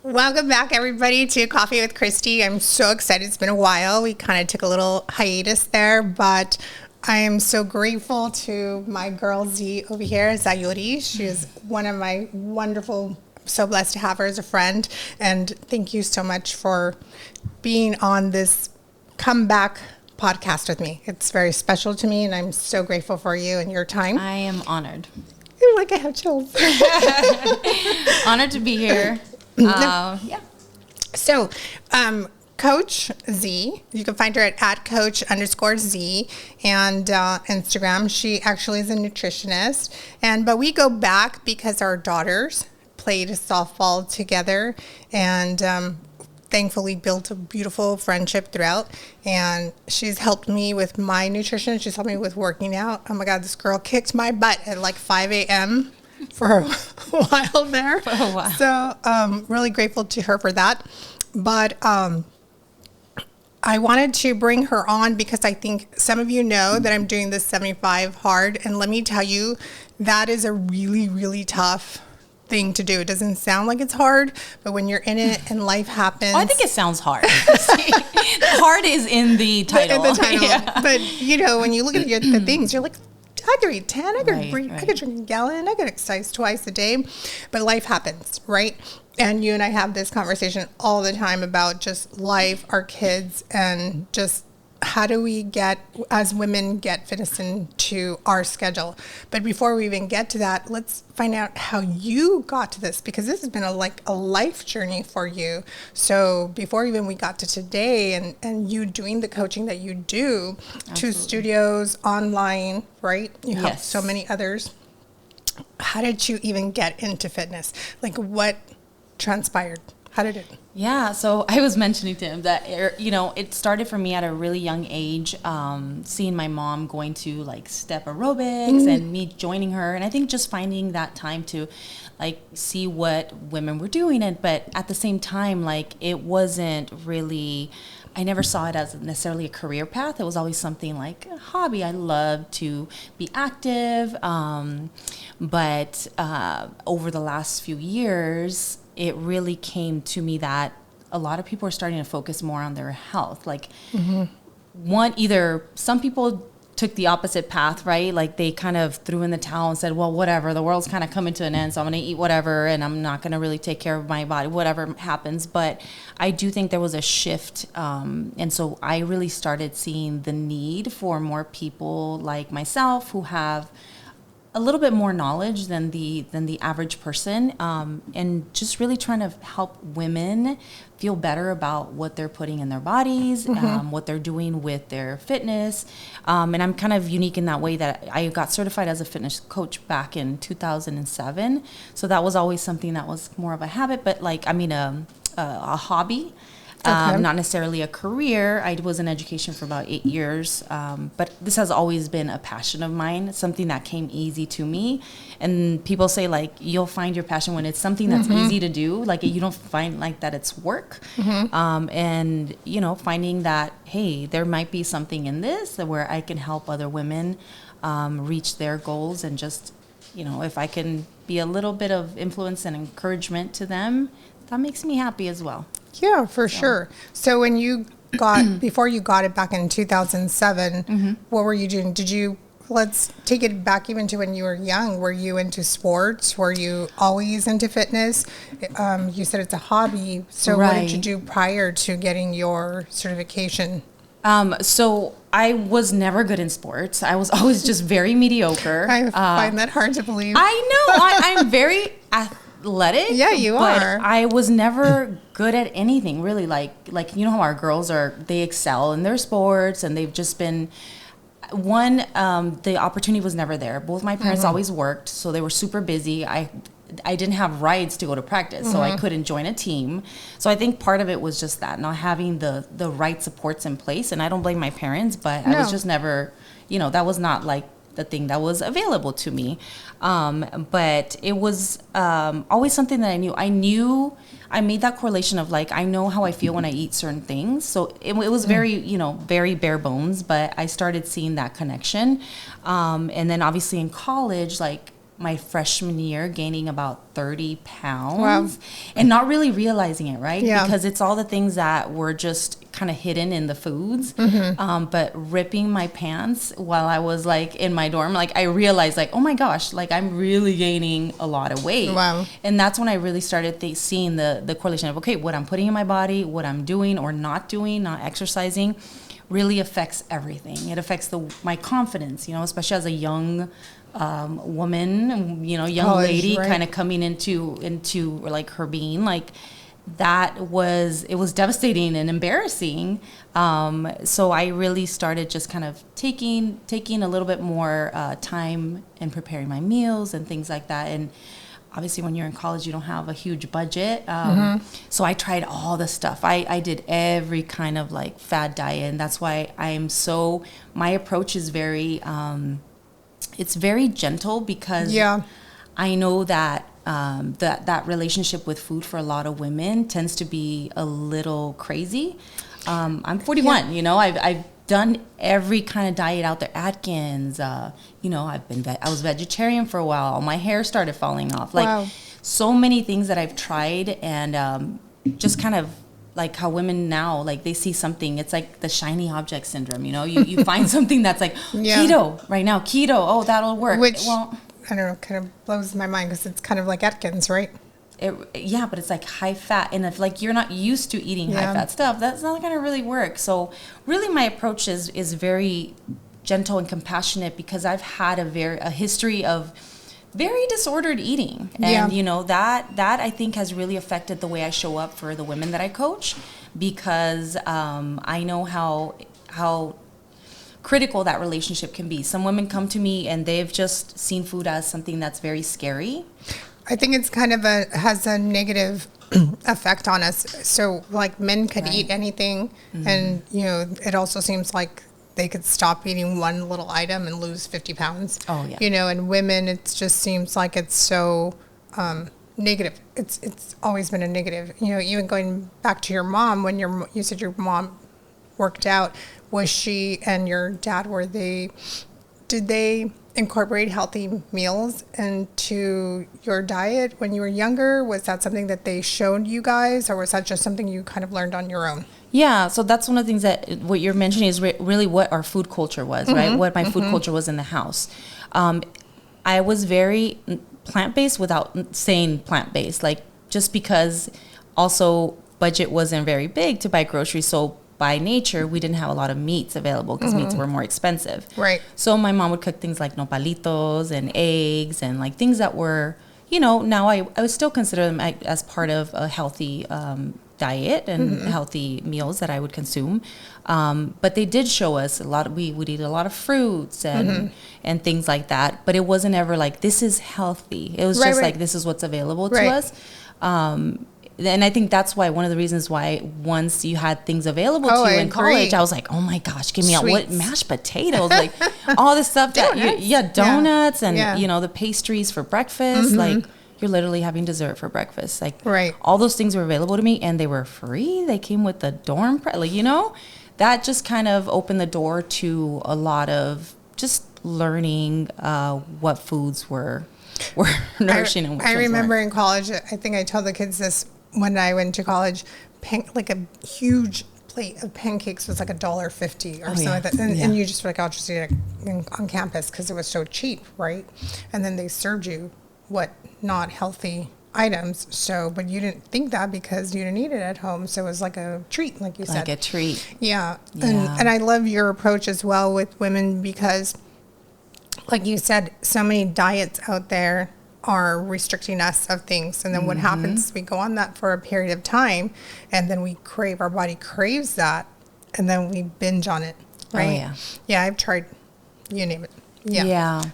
Welcome back, everybody, to Coffee with Christie. I'm so excited. It's been a while. We kind of took a little hiatus there, but I am so grateful to my girl Z over here, Sayuri. She is one of my wonderful, so blessed to have her as a friend. And thank you so much for being on this comeback podcast with me. It's very special to me, and I'm so grateful for you and your time. I am honored. Like I have chills. Honored to be here. Yeah. So, Coach Z, you can find her at Coach_Z and Instagram. She actually is a nutritionist, but we go back because our daughters played softball together, and thankfully built a beautiful friendship throughout. And she's helped me with my nutrition. She's helped me with working out. Oh my God, this girl kicked my butt at like 5 a.m. for a while there. For a while. So really grateful to her for that. But I wanted to bring her on because I think some of you know that I'm doing this 75 hard. And let me tell you, that is a really, really tough thing to do. It doesn't sound like it's hard, but when you're in it and life happens. Oh, I think it sounds hard. Hard is in the title. Yeah. But you know, when you look at the things, you're like, I could eat 10, I could drink a gallon, I could exercise twice a day, but life happens, right? And you and I have this conversation all the time about just life, our kids, and just how do we as women, get fitness into our schedule. But before we even get to that, let's find out how you got to this, because this has been a life journey for you. So before even we got to today and you doing the coaching that you do, Absolutely. To studios, online, right? You help so many others. How did you even get into fitness? Like, what transpired? How did it? Yeah, so I was mentioning to him that, you know, it started for me at a really young age, seeing my mom going to like step aerobics and me joining her. And I think just finding that time to like see what women were doing. But at the same time, like it wasn't really, I never saw it as necessarily a career path. It was always something like a hobby. I love to be active. But over the last few years, it really came to me that a lot of people are starting to focus more on their health. Like either some people took the opposite path, right? Like they kind of threw in the towel and said, well, whatever, the world's kind of coming to an end, so I'm going to eat whatever, and I'm not going to really take care of my body, whatever happens. But I do think there was a shift. And so I really started seeing the need for more people like myself who have a little bit more knowledge than the average person, and just really trying to help women feel better about what they're putting in their bodies, what they're doing with their fitness. And I'm kind of unique in that way that I got certified as a fitness coach back in 2007. So that was always something that was more of a habit, but a hobby. Not necessarily a career. I was in education for about 8 years, but this has always been a passion of mine, something that came easy to me. And people say, like, you'll find your passion when it's something that's easy to do. Like, you don't find, like, that it's work. And, you know, finding that, hey, there might be something in this where I can help other women reach their goals, and just, you know, if I can be a little bit of influence and encouragement to them, that makes me happy as well. Yeah, for sure. So when you before you got it back in 2007, what were you doing? Let's take it back even to when you were young. Were you into sports? Were you always into fitness? You said it's a hobby. So what did you do prior to getting your certification? So I was never good in sports. I was always just very mediocre. I find that hard to believe. I know. I'm very athletic. Yeah, you are. I was never good at anything really. Like you know how our girls they excel in their sports, and they've just been the opportunity was never there. Both my parents always worked, so they were super busy. I didn't have rides to go to practice, so I couldn't join a team. So I think part of it was just that, not having the right supports in place. And I don't blame my parents, but I was just never, you know, that was not like the thing that was available to me. But it was always something that I knew. I made that correlation of like, I know how I feel when I eat certain things. So it was very, you know, very bare bones, but I started seeing that connection. And then obviously in college, like, my freshman year gaining about 30 pounds. Wow. And not really realizing it, right? Yeah. Because it's all the things that were just kind of hidden in the foods. But ripping my pants while I was like in my dorm, like I realized like, oh my gosh, like I'm really gaining a lot of weight. Wow. And that's when I really started seeing the correlation of, okay, what I'm putting in my body, what I'm doing or not doing, not exercising, really affects everything. It affects my confidence, you know, especially as a young woman, you know, young College, lady, right. kind of coming into like her being, like it was devastating and embarrassing. So I really started just kind of taking a little bit more time and preparing my meals and things like that. And obviously when you're in college, you don't have a huge budget. So I tried all the stuff. I did every kind of like fad diet. And that's why my approach is very, it's very gentle, because I know that that relationship with food for a lot of women tends to be a little crazy. I'm 41, you know, I've done every kind of diet out there. Atkins, you know, I was vegetarian for a while. My hair started falling off. Like so many things that I've tried, and just kind of like how women now, like they see something, it's like the shiny object syndrome, you know, you find something that's like keto right now, oh, that'll work. Which, well, I don't know, kind of blows my mind, because it's kind of like Atkins, right? Yeah, but it's like high fat, and if like you're not used to eating high fat stuff, that's not going to really work. So really my approach is very gentle and compassionate, because I've had a history of very disordered eating, and you know that I think has really affected the way I show up for the women that I coach, because I know how critical that relationship can be. Some women come to me and they've just seen food as something that's very scary. I think it's kind of has a negative effect on us. So like men could eat anything, and you know it also seems like they could stop eating one little item and lose 50 pounds. Oh, yeah. You know, and women, it just seems like it's so negative. It's always been a negative. You know, even going back to your mom, when you said your mom worked out, was she and your dad, did they incorporate healthy meals into your diet when you were younger? Was that something that they showed you guys, or was that just something you kind of learned on your own? Yeah, so that's one of the things that what you're mentioning is really what our food culture was, right? What my food culture was in the house. I was very plant-based without saying plant-based, like just because also budget wasn't very big to buy groceries. So by nature, we didn't have a lot of meats available, because meats were more expensive. Right. So my mom would cook things like nopalitos and eggs and like things that were, you know, now I would still consider them as part of a healthy diet and healthy meals that I would consume. But they did show us we would eat a lot of fruits and things like that. But it wasn't ever like, this is healthy. It was just like, this is what's available to us. And I think that's why one of the reasons why once you had things available to you in college, I was like, oh my gosh, give me what mashed potatoes, like all this stuff donuts and you know, the pastries for breakfast, like you're literally having dessert for breakfast. Like all those things were available to me, and they were free. They came with the dorm, like, you know, that just kind of opened the door to a lot of just learning what foods were nourishing and what I remember in college, I think I told the kids this when I went to college, like a huge plate of pancakes was like $1.50 or something like that. And you just were like, I'll just eat it on campus because it was so cheap, right? And then they served you not healthy items. So, but you didn't think that because you didn't eat it at home. So it was like a treat, like you said. Like a treat. Yeah. And I love your approach as well with women, because like you said, so many diets out there are restricting us of things, and then what happens is we go on that for a period of time, and then our body craves that, and then we binge on it, right? I've tried, you name it.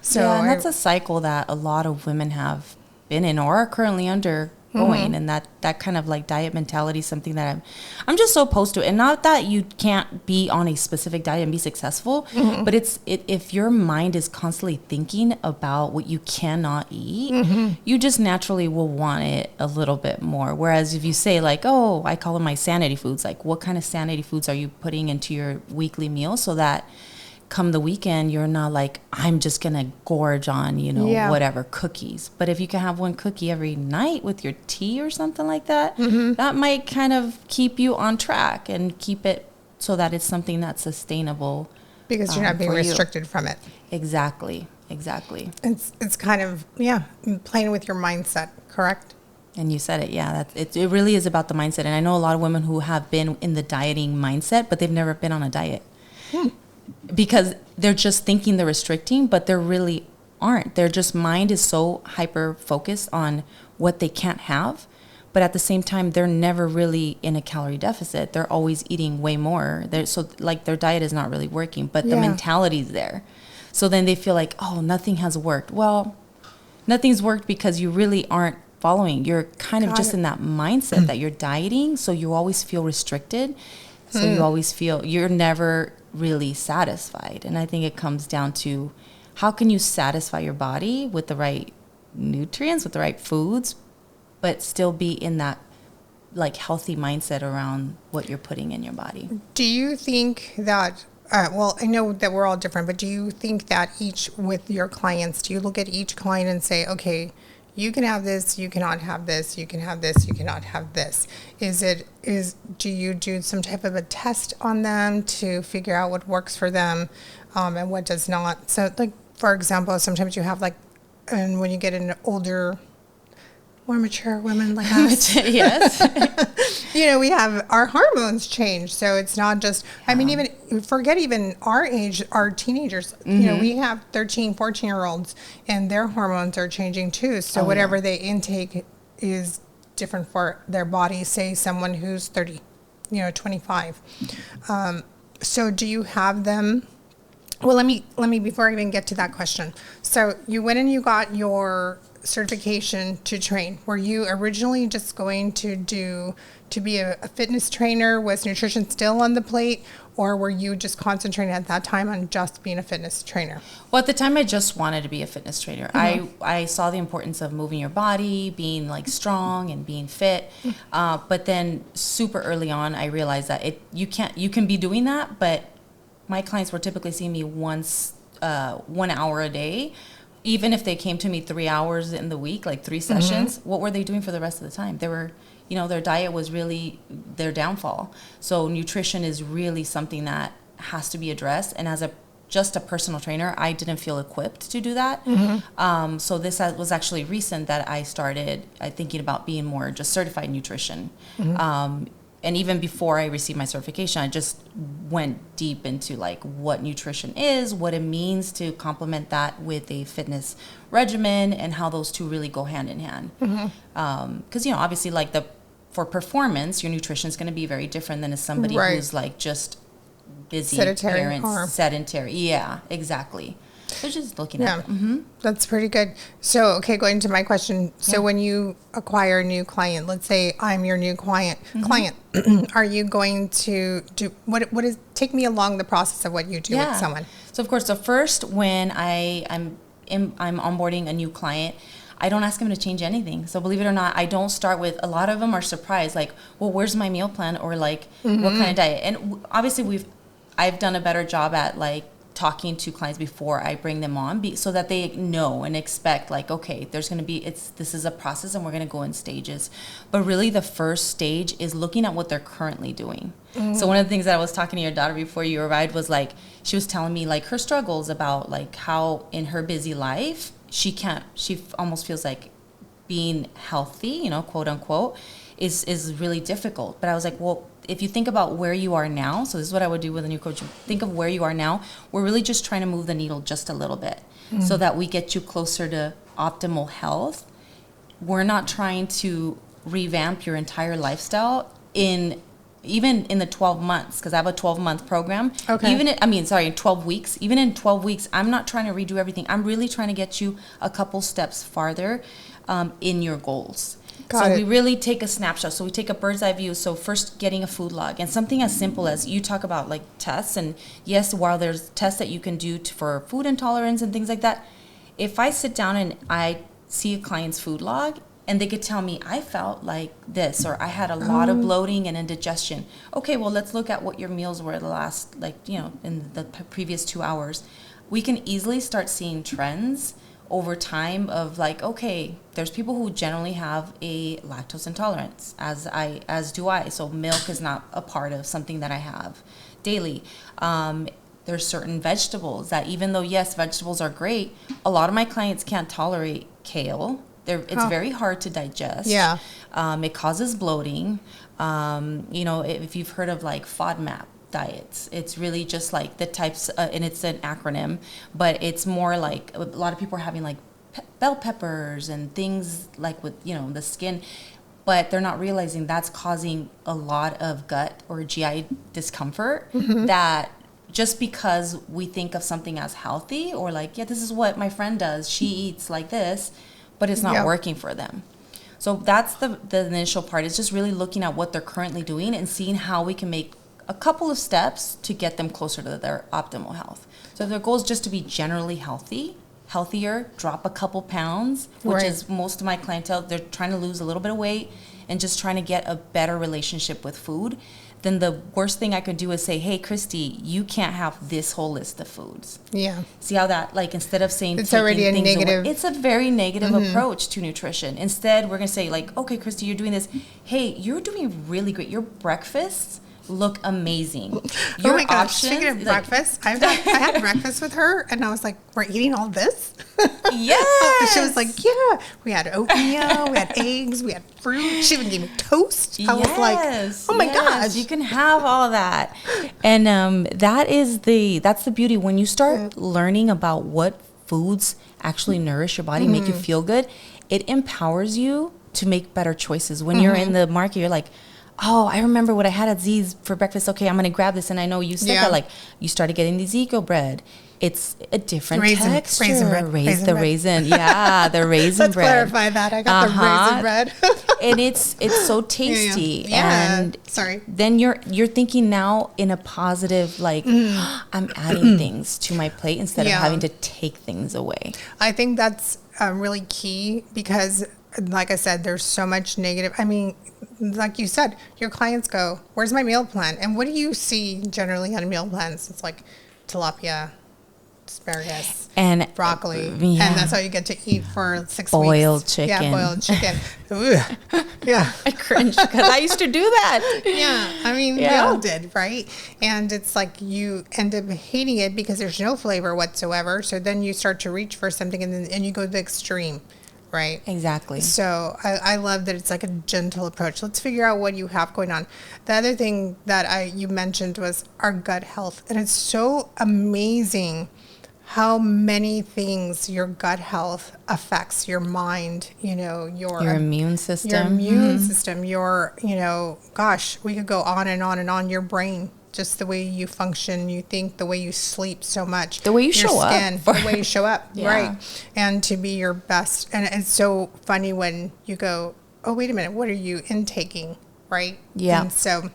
So and that's a cycle that a lot of women have been in or are currently undergoing, and that kind of like diet mentality is something that I'm just so opposed to. And not that you can't be on a specific diet and be successful, but if your mind is constantly thinking about what you cannot eat, you just naturally will want it a little bit more. Whereas if you say like, oh, I call them my sanity foods, like what kind of sanity foods are you putting into your weekly meal so that come the weekend, you're not like, I'm just going to gorge on, whatever cookies. But if you can have one cookie every night with your tea or something like that, that might kind of keep you on track and keep it so that it's something that's sustainable. Because you're not being restricted from it. Exactly. It's kind of, playing with your mindset, correct? And you said it, it really is about the mindset. And I know a lot of women who have been in the dieting mindset, but they've never been on a diet. Because they're just thinking they're restricting, but they really aren't. Their just mind is so hyper focused on what they can't have. But at the same time, they're never really in a calorie deficit. They're always eating way more. So their diet is not really working, but the mentality is there. So then they feel like, oh, nothing has worked. Well, nothing's worked because you really aren't following. You're kind of just in that mindset that you're dieting. So you always feel restricted. So you always feel you're never really satisfied. And I think it comes down to how can you satisfy your body with the right nutrients, with the right foods, but still be in that like healthy mindset around what you're putting in your body. Do you think that, well, I know that we're all different, but do you think that with your clients, do you look at each client and say, okay, you can have this, you cannot have this, you can have this, you cannot have this? Do you do some type of a test on them to figure out what works for them and what does not? So like, for example, sometimes you have and when you get an older, more mature women like us. Yes. We have our hormones change. So it's not just, I mean, even forget even our age, our teenagers, we have 13, 14-year-olds and their hormones are changing too. So whatever they intake is different for their body, say someone who's 30, 25. So do you have them? Well, let me, before I even get to that question. So you went and you got your certification to train. Were you originally just going to be a fitness trainer? Was nutrition still on the plate? Or were you just concentrating at that time on just being a fitness trainer? Well, at the time I just wanted to be a fitness trainer. I saw the importance of moving your body, being like strong and being fit. But then super early on, I realized that you can be doing that, but my clients were typically seeing me once, 1 hour a day. Even if they came to me 3 hours in the week, like 3 sessions, what were they doing for the rest of the time? They were, their diet was really their downfall. So nutrition is really something that has to be addressed. And as just a personal trainer, I didn't feel equipped to do that. So this was actually recent that I started thinking about being more just certified nutrition. And even before I received my certification, I just went deep into like what nutrition is, what it means to complement that with a fitness regimen, and how those two really go hand in hand. Because obviously, like for performance, your nutrition is going to be very different than somebody who's like just busy, sedentary. Yeah, exactly. So just looking at it. That's pretty good. So, okay, going to my question. So when you acquire a new client, let's say I'm your new client, are you going to do, take me along the process of what you do with someone? So of course, the first, when I'm onboarding a new client, I don't ask them to change anything. So believe it or not, I don't start with, a lot of them are surprised, like, well, where's my meal plan? Or like, what kind of diet? And obviously I've done a better job at like talking to clients before I bring them on, so that they know and expect like, okay, there's going to be, this is a process and we're going to go in stages. But really the first stage is looking at what they're currently doing. So one of the things that I was talking to your daughter before you arrived was like, she was telling me like her struggles about like how in her busy life, she almost feels like being healthy, quote unquote, is really difficult. But I was like, well, if you think about where you are now, so this is what I would do with a new coach, think of where you are now. We're really just trying to move the needle just a little bit so that we get you closer to optimal health. We're not trying to revamp your entire lifestyle even in the 12 months, because I have a 12-month program. Okay. 12 weeks. Even in 12 weeks, I'm not trying to redo everything. I'm really trying to get you a couple steps farther in your goals. We really take a snapshot. So we take a bird's eye view. So first getting a food log, and something as simple as you talk about like tests. And yes, while there's tests that you can do for food intolerance and things like that, if I sit down and I see a client's food log and they could tell me, I felt like this, or I had a lot of bloating and indigestion. Okay, well, let's look at what your meals were the last, in the previous 2 hours. We can easily start seeing trends over time of okay, there's people who generally have a lactose intolerance, as do I. So milk is not a part of something that I have daily. There's certain vegetables that, even though, yes, vegetables are great, a lot of my clients can't tolerate kale. It's very hard to digest. Yeah. It causes bloating. If you've heard of FODMAP diets, it's really just the types, and it's an acronym, but it's more like a lot of people are having bell peppers and things with, the skin, but they're not realizing that's causing a lot of gut or GI discomfort that just because we think of something as healthy or this is what my friend does, she eats like this, but it's not working for them. So that's the initial part. It's just really looking at what they're currently doing and seeing how we can make a couple of steps to get them closer to their optimal health. So if their goal is just to be generally healthier, drop a couple pounds, which is most of my clientele, they're trying to lose a little bit of weight and just trying to get a better relationship with food, then the worst thing I could do is say, hey, Christy, you can't have this whole list of foods. Yeah. See how that, instead of saying it's already a negative. It's a very negative approach to nutrition. Instead, we're going to say, okay, Christy, you're doing this. Hey, you're doing really great. Your breakfasts look amazing. Your oh my gosh, speaking of breakfast, I had breakfast with her, and I was like, we're eating all this? Yes. She was like, yeah. We had oatmeal, we had eggs, we had fruit. She even gave me toast. I was like, oh my gosh. You can have all that. And that's the beauty. When you start learning about what foods actually nourish your body, make you feel good, it empowers you to make better choices. When you're in the market, you're like, oh, I remember what I had at Z's for breakfast. Okay, I'm going to grab this. And I know you said that, you started getting the Eco bread. It's a different texture. Raisin bread. Raisin. Yeah, the raisin bread. Let's clarify that. I got the raisin bread. And it's so tasty. Yeah. And sorry. Then you're thinking now in a positive, I'm adding things to my plate instead of having to take things away. I think that's really key because, like I said, there's so much negative. I mean, like you said, your clients go, where's my meal plan? And what do you see generally on meal plans? It's like tilapia, asparagus, and broccoli. And that's all you get to eat for 6 weeks. Boiled chicken. Yeah, boiled chicken. Yeah. I cringe because I used to do that. Yeah. I mean, we all did, right? And it's like you end up hating it because there's no flavor whatsoever. So then you start to reach for something and you go to the extreme. Right. Exactly. So I love that it's like a gentle approach. Let's figure out what you have going on. The other thing that you mentioned was our gut health. And it's so amazing how many things your gut health affects your mind, your immune system. Your immune system, gosh, we could go on and on and on. Your brain, just the way you function, you think, the way you sleep so much. The way you show up. The way you show up, right. And to be your best. And it's so funny when you go, oh, wait a minute, what are you intaking, right? Yeah. And so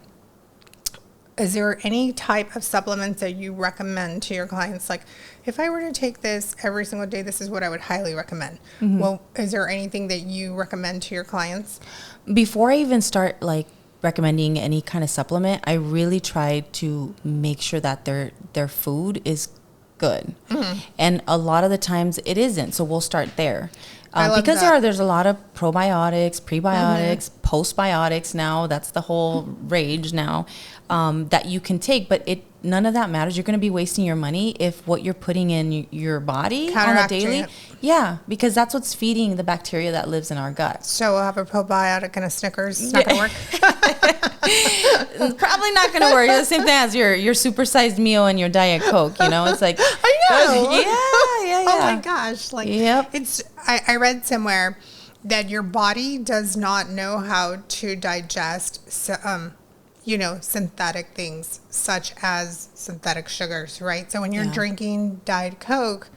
is there any type of supplements that you recommend to your clients? Like, if I were to take this every single day, this is what I would highly recommend. Well, is there anything that you recommend to your clients? Before I even start, recommending any kind of supplement, I really try to make sure that their food is good. And a lot of the times it isn't. So we'll start there. Because there's a lot of probiotics, prebiotics, postbiotics now. That's the whole rage now that you can take. But none of that matters. You're going to be wasting your money if what you're putting in your body on a daily. Yeah, because that's what's feeding the bacteria that lives in our gut. So we'll have a probiotic and a Snickers. It's not going to work. Probably not going to work. It's the same thing as your supersized meal and your Diet Coke. It's like, I know. Yeah. Oh my gosh! It's. I read somewhere that your body does not know how to digest, synthetic things such as synthetic sugars, right? So when you're drinking Diet Coke,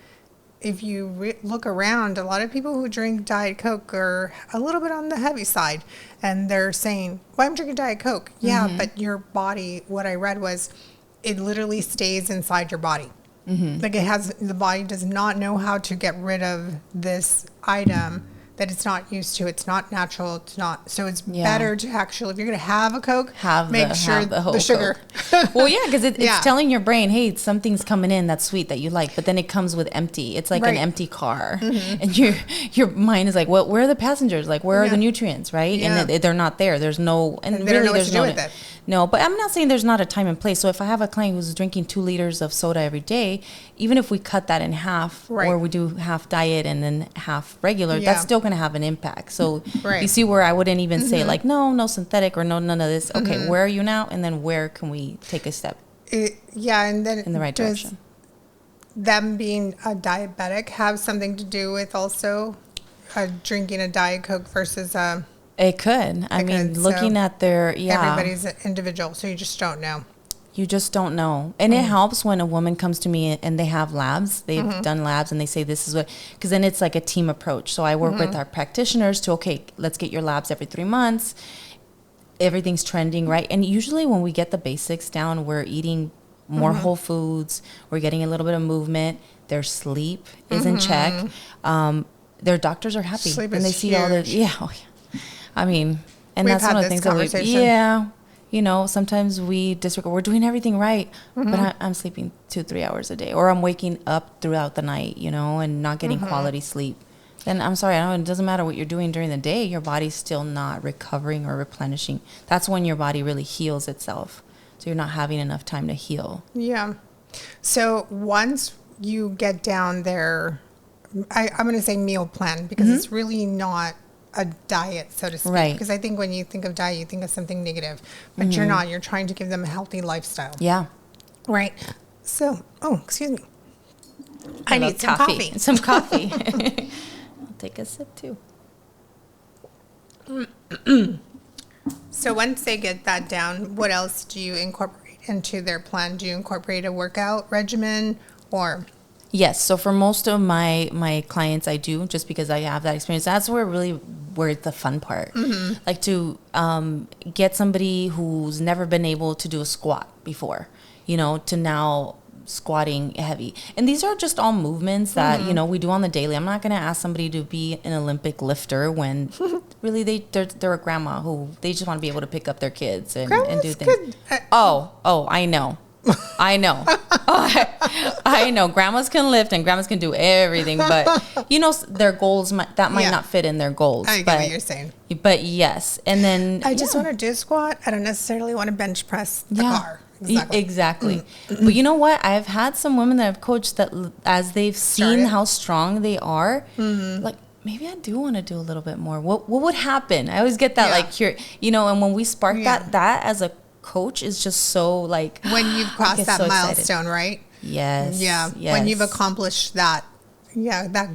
if you look around, a lot of people who drink Diet Coke are a little bit on the heavy side, and they're saying, well, I'm drinking Diet Coke. Yeah, but your body, what I read was, it literally stays inside your body. The body does not know how to get rid of this item that it's not used to. It's not natural. It's not. So it's better to actually, if you're going to have a Coke, make sure the sugar. Well, yeah, because it's telling your brain, hey, something's coming in that's sweet that you like, but then it comes with empty. It's like an empty car, and your mind is like, well, where are the passengers? Like, where are the nutrients, right? And they're not there. There's no, and they really don't know what there's to do with it. No, but I'm not saying there's not a time and place. So if I have a client who's drinking 2 liters of soda every day, even if we cut that in half, or we do half diet and then half regular, that's still going to have an impact. So you see where I wouldn't even say like, no synthetic or none of this. Okay, where are you now? And then where can we take a step? And then in the right direction. Them being a diabetic have something to do with also drinking a Diet Coke versus it could. I mean, looking at their, everybody's individual, so you just don't know. You just don't know. And it helps when a woman comes to me and they have labs. They've done labs and they say this is what, because then it's like a team approach. So I work with our practitioners to, okay, let's get your labs every 3 months. Everything's trending, right? And usually when we get the basics down, we're eating more whole foods. We're getting a little bit of movement. Their sleep is in check. Their doctors are happy. Sleep and they is see huge. all the, I mean, and We've that's one of the things that you know, sometimes we disregard, we're doing everything right, but I'm sleeping 2-3 hours a day, or I'm waking up throughout the night, you know, and not getting quality sleep. Then I'm sorry, it doesn't matter what you're doing during the day, your body's still not recovering or replenishing. That's when your body really heals itself. So you're not having enough time to heal. Yeah. So once you get down there, I'm going to say meal plan, because it's really not a diet, so to speak. Right. Because I think when you think of diet, you think of something negative, but you're not. You're trying to give them a healthy lifestyle. Yeah. Right. So, excuse me. I need some coffee. Some coffee. I'll take a sip too. So once they get that down, what else do you incorporate into their plan? Do you incorporate a workout regimen or... Yes. So for most of my clients, I do, just because I have that experience. That's where it's the fun part. Like to get somebody who's never been able to do a squat before, you know, to now squatting heavy. And these are just all movements that, you know, we do on the daily. I'm not going to ask somebody to be an Olympic lifter when really they're a grandma who they just want to be able to pick up their kids and do things. I know. I know. I know. Grandmas can lift and grandmas can do everything, but you know, their goals might not fit in their goals. I get what you're saying. But yes. And then I just want to do a squat. I don't necessarily want to bench press the bar. Exactly. But you know what? I've had some women that I've coached that as they've seen how strong they are, like, maybe I do want to do a little bit more. What would happen? I always get that you know, and when we spark that as a coach is just so like when you've crossed that milestone, right? Yes. Yeah. Yes. When you've accomplished that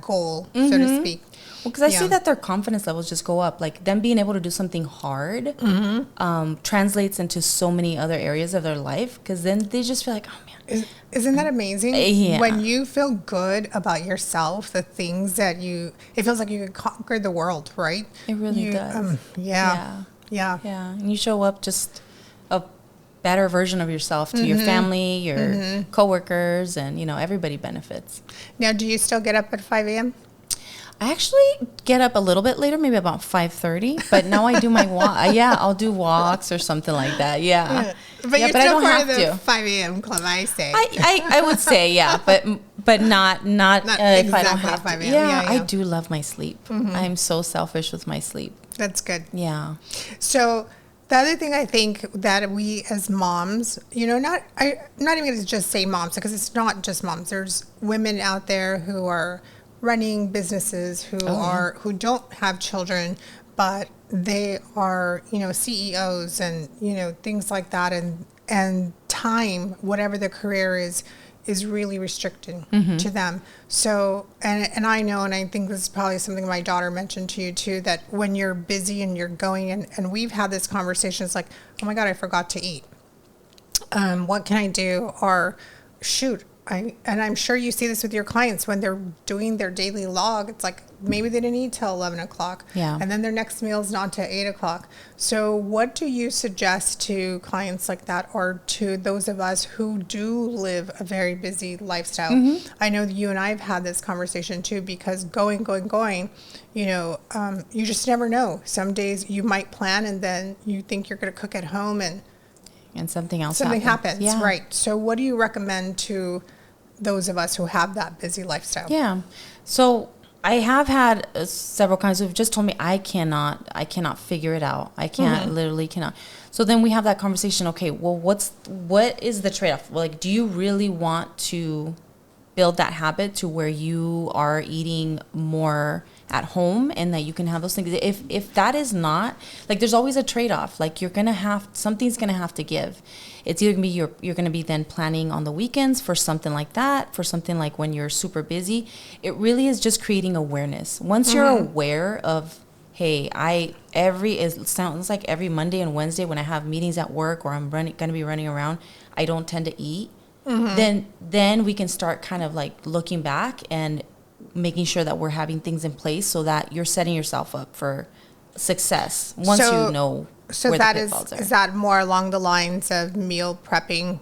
goal, so to speak. Well, because I see that their confidence levels just go up. Like them being able to do something hard translates into so many other areas of their life. Because then they just feel like, oh man, isn't that amazing? Yeah. When you feel good about yourself, the things that it feels like you could conquer the world, right? It really does. Yeah. And you show up just a better version of yourself to your family, your coworkers, and you know, everybody benefits. Now, do you still get up at 5 a.m.? I actually get up a little bit later, maybe about 5:30. But now I do my walk. I'll do walks or something like that. Yeah. But you're but still I don't part have of the to. 5 a.m. club, I say. I would say but not if I don't have 5 to. a.m. Yeah, I do love my sleep. I'm so selfish with my sleep. That's good. Yeah. So the other thing I think that we as moms, you know, I'm not even going to just say moms, because it's not just moms. There's women out there who are running businesses who don't have children, but they are, you know, CEOs and, you know, things like that. And time, whatever their career is really restricting to them. So, and I know, and I think this is probably something my daughter mentioned to you too, that when you're busy and you're going, and we've had this conversation, it's like, oh my God, I forgot to eat. What can I do? Or shoot, I'm sure you see this with your clients when they're doing their daily log. It's like maybe they didn't eat till 11 o'clock. Yeah. And then their next meal is not till 8 o'clock. So what do you suggest to clients like that, or to those of us who do live a very busy lifestyle? Mm-hmm. I know that you and I have had this conversation too, because going, you just never know. Some days you might plan and then you think you're going to cook at home and something else happens. Yeah. Right. So what do you recommend to those of us who have that busy lifestyle? Yeah. So I have had several kinds who've just told me, I cannot figure it out. I can't, literally cannot. So then we have that conversation. Okay, well, what is the trade-off? Like, do you really want to build that habit to where you are eating more at home and that you can have those things? If that is not, like, there's always a trade-off. Like, something's gonna have to give. It's either gonna be you're gonna be then planning on the weekends for something like that, for something like when you're super busy. It really is just creating awareness. Once you're aware of, hey, it sounds like every Monday and Wednesday when I have meetings at work or I'm gonna be running around, I don't tend to eat. Then we can start kind of like looking back and making sure that we're having things in place so that you're setting yourself up for success once you know where the pitfalls are. Is that more along the lines of meal prepping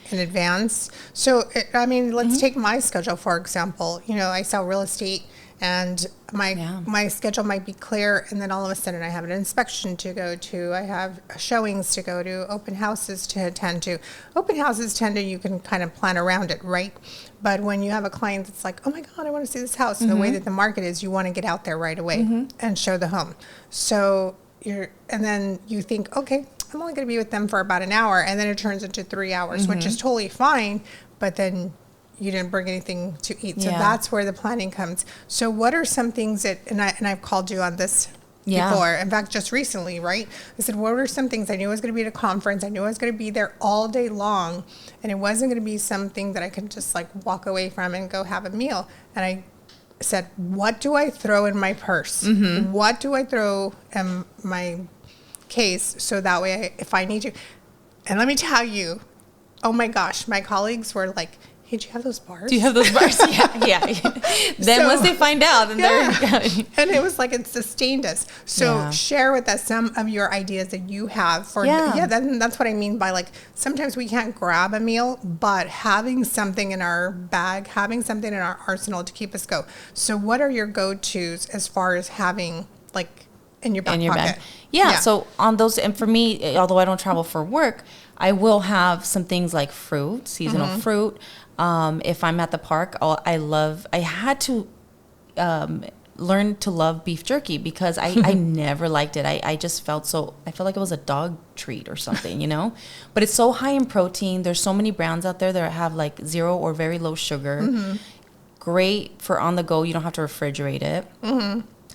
in advance? So, let's take my schedule, for example. I sell real estate, and my schedule might be clear, and then all of a sudden I have an inspection to go to, I have showings to go to, open houses to attend to. Open houses you can kind of plan around it, right? But when you have a client that's like, oh my God, I want to see this house, and the way that the market is, you want to get out there right away and show the home. So and then you think, okay, I'm only going to be with them for about an hour, and then it turns into 3 hours, which is totally fine, but then you didn't bring anything to eat. So that's where the planning comes. So what are some things that, and I've called you on this before, in fact, just recently, right? I said, what are some things? I knew I was going to be at a conference. I knew I was going to be there all day long, and it wasn't going to be something that I could just like walk away from and go have a meal. And I said, what do I throw in my purse? What do I throw in my case so that way if I need to? And let me tell you, oh my gosh, my colleagues were like, hey, do you have those bars? Do you have those bars? Yeah. Then once they find out, then they're and it was like it sustained us. So share with us some of your ideas that you have for that's what I mean by, like, sometimes we can't grab a meal, but having something in our bag, having something in our arsenal to keep us go. So what are your go-tos as far as having, like, in your back pocket? Bag. Yeah, so on those, and for me, although I don't travel for work, I will have some things like fruit, seasonal fruit. If I'm at the park, I had to learn to love beef jerky because I never liked it. I just I felt like it was a dog treat or something, but it's so high in protein. There's so many brands out there that have like 0 or very low sugar. Great for on the go. You don't have to refrigerate it.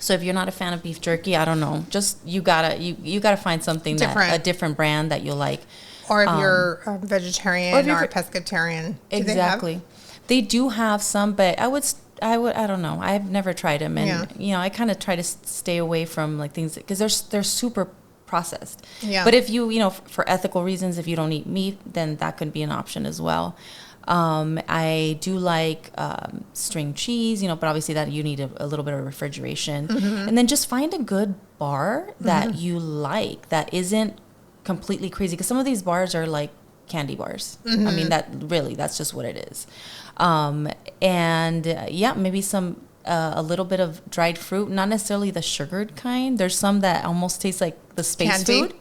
So if you're not a fan of beef jerky, I don't know, just you gotta find something different. A different brand that you'll like. Or if you're vegetarian or pescatarian. Exactly. They do have some, but I don't know. I've never tried them. And, I kind of try to stay away from like things because they're super processed. Yeah. But if you, for ethical reasons, if you don't eat meat, then that could be an option as well. I do like string cheese, but obviously that you need a little bit of refrigeration. And then just find a good bar that you like that isn't completely crazy, because some of these bars are like candy bars. I mean, that's just what it is. Maybe some a little bit of dried fruit, not necessarily the sugared kind. There's some that almost taste like the space food,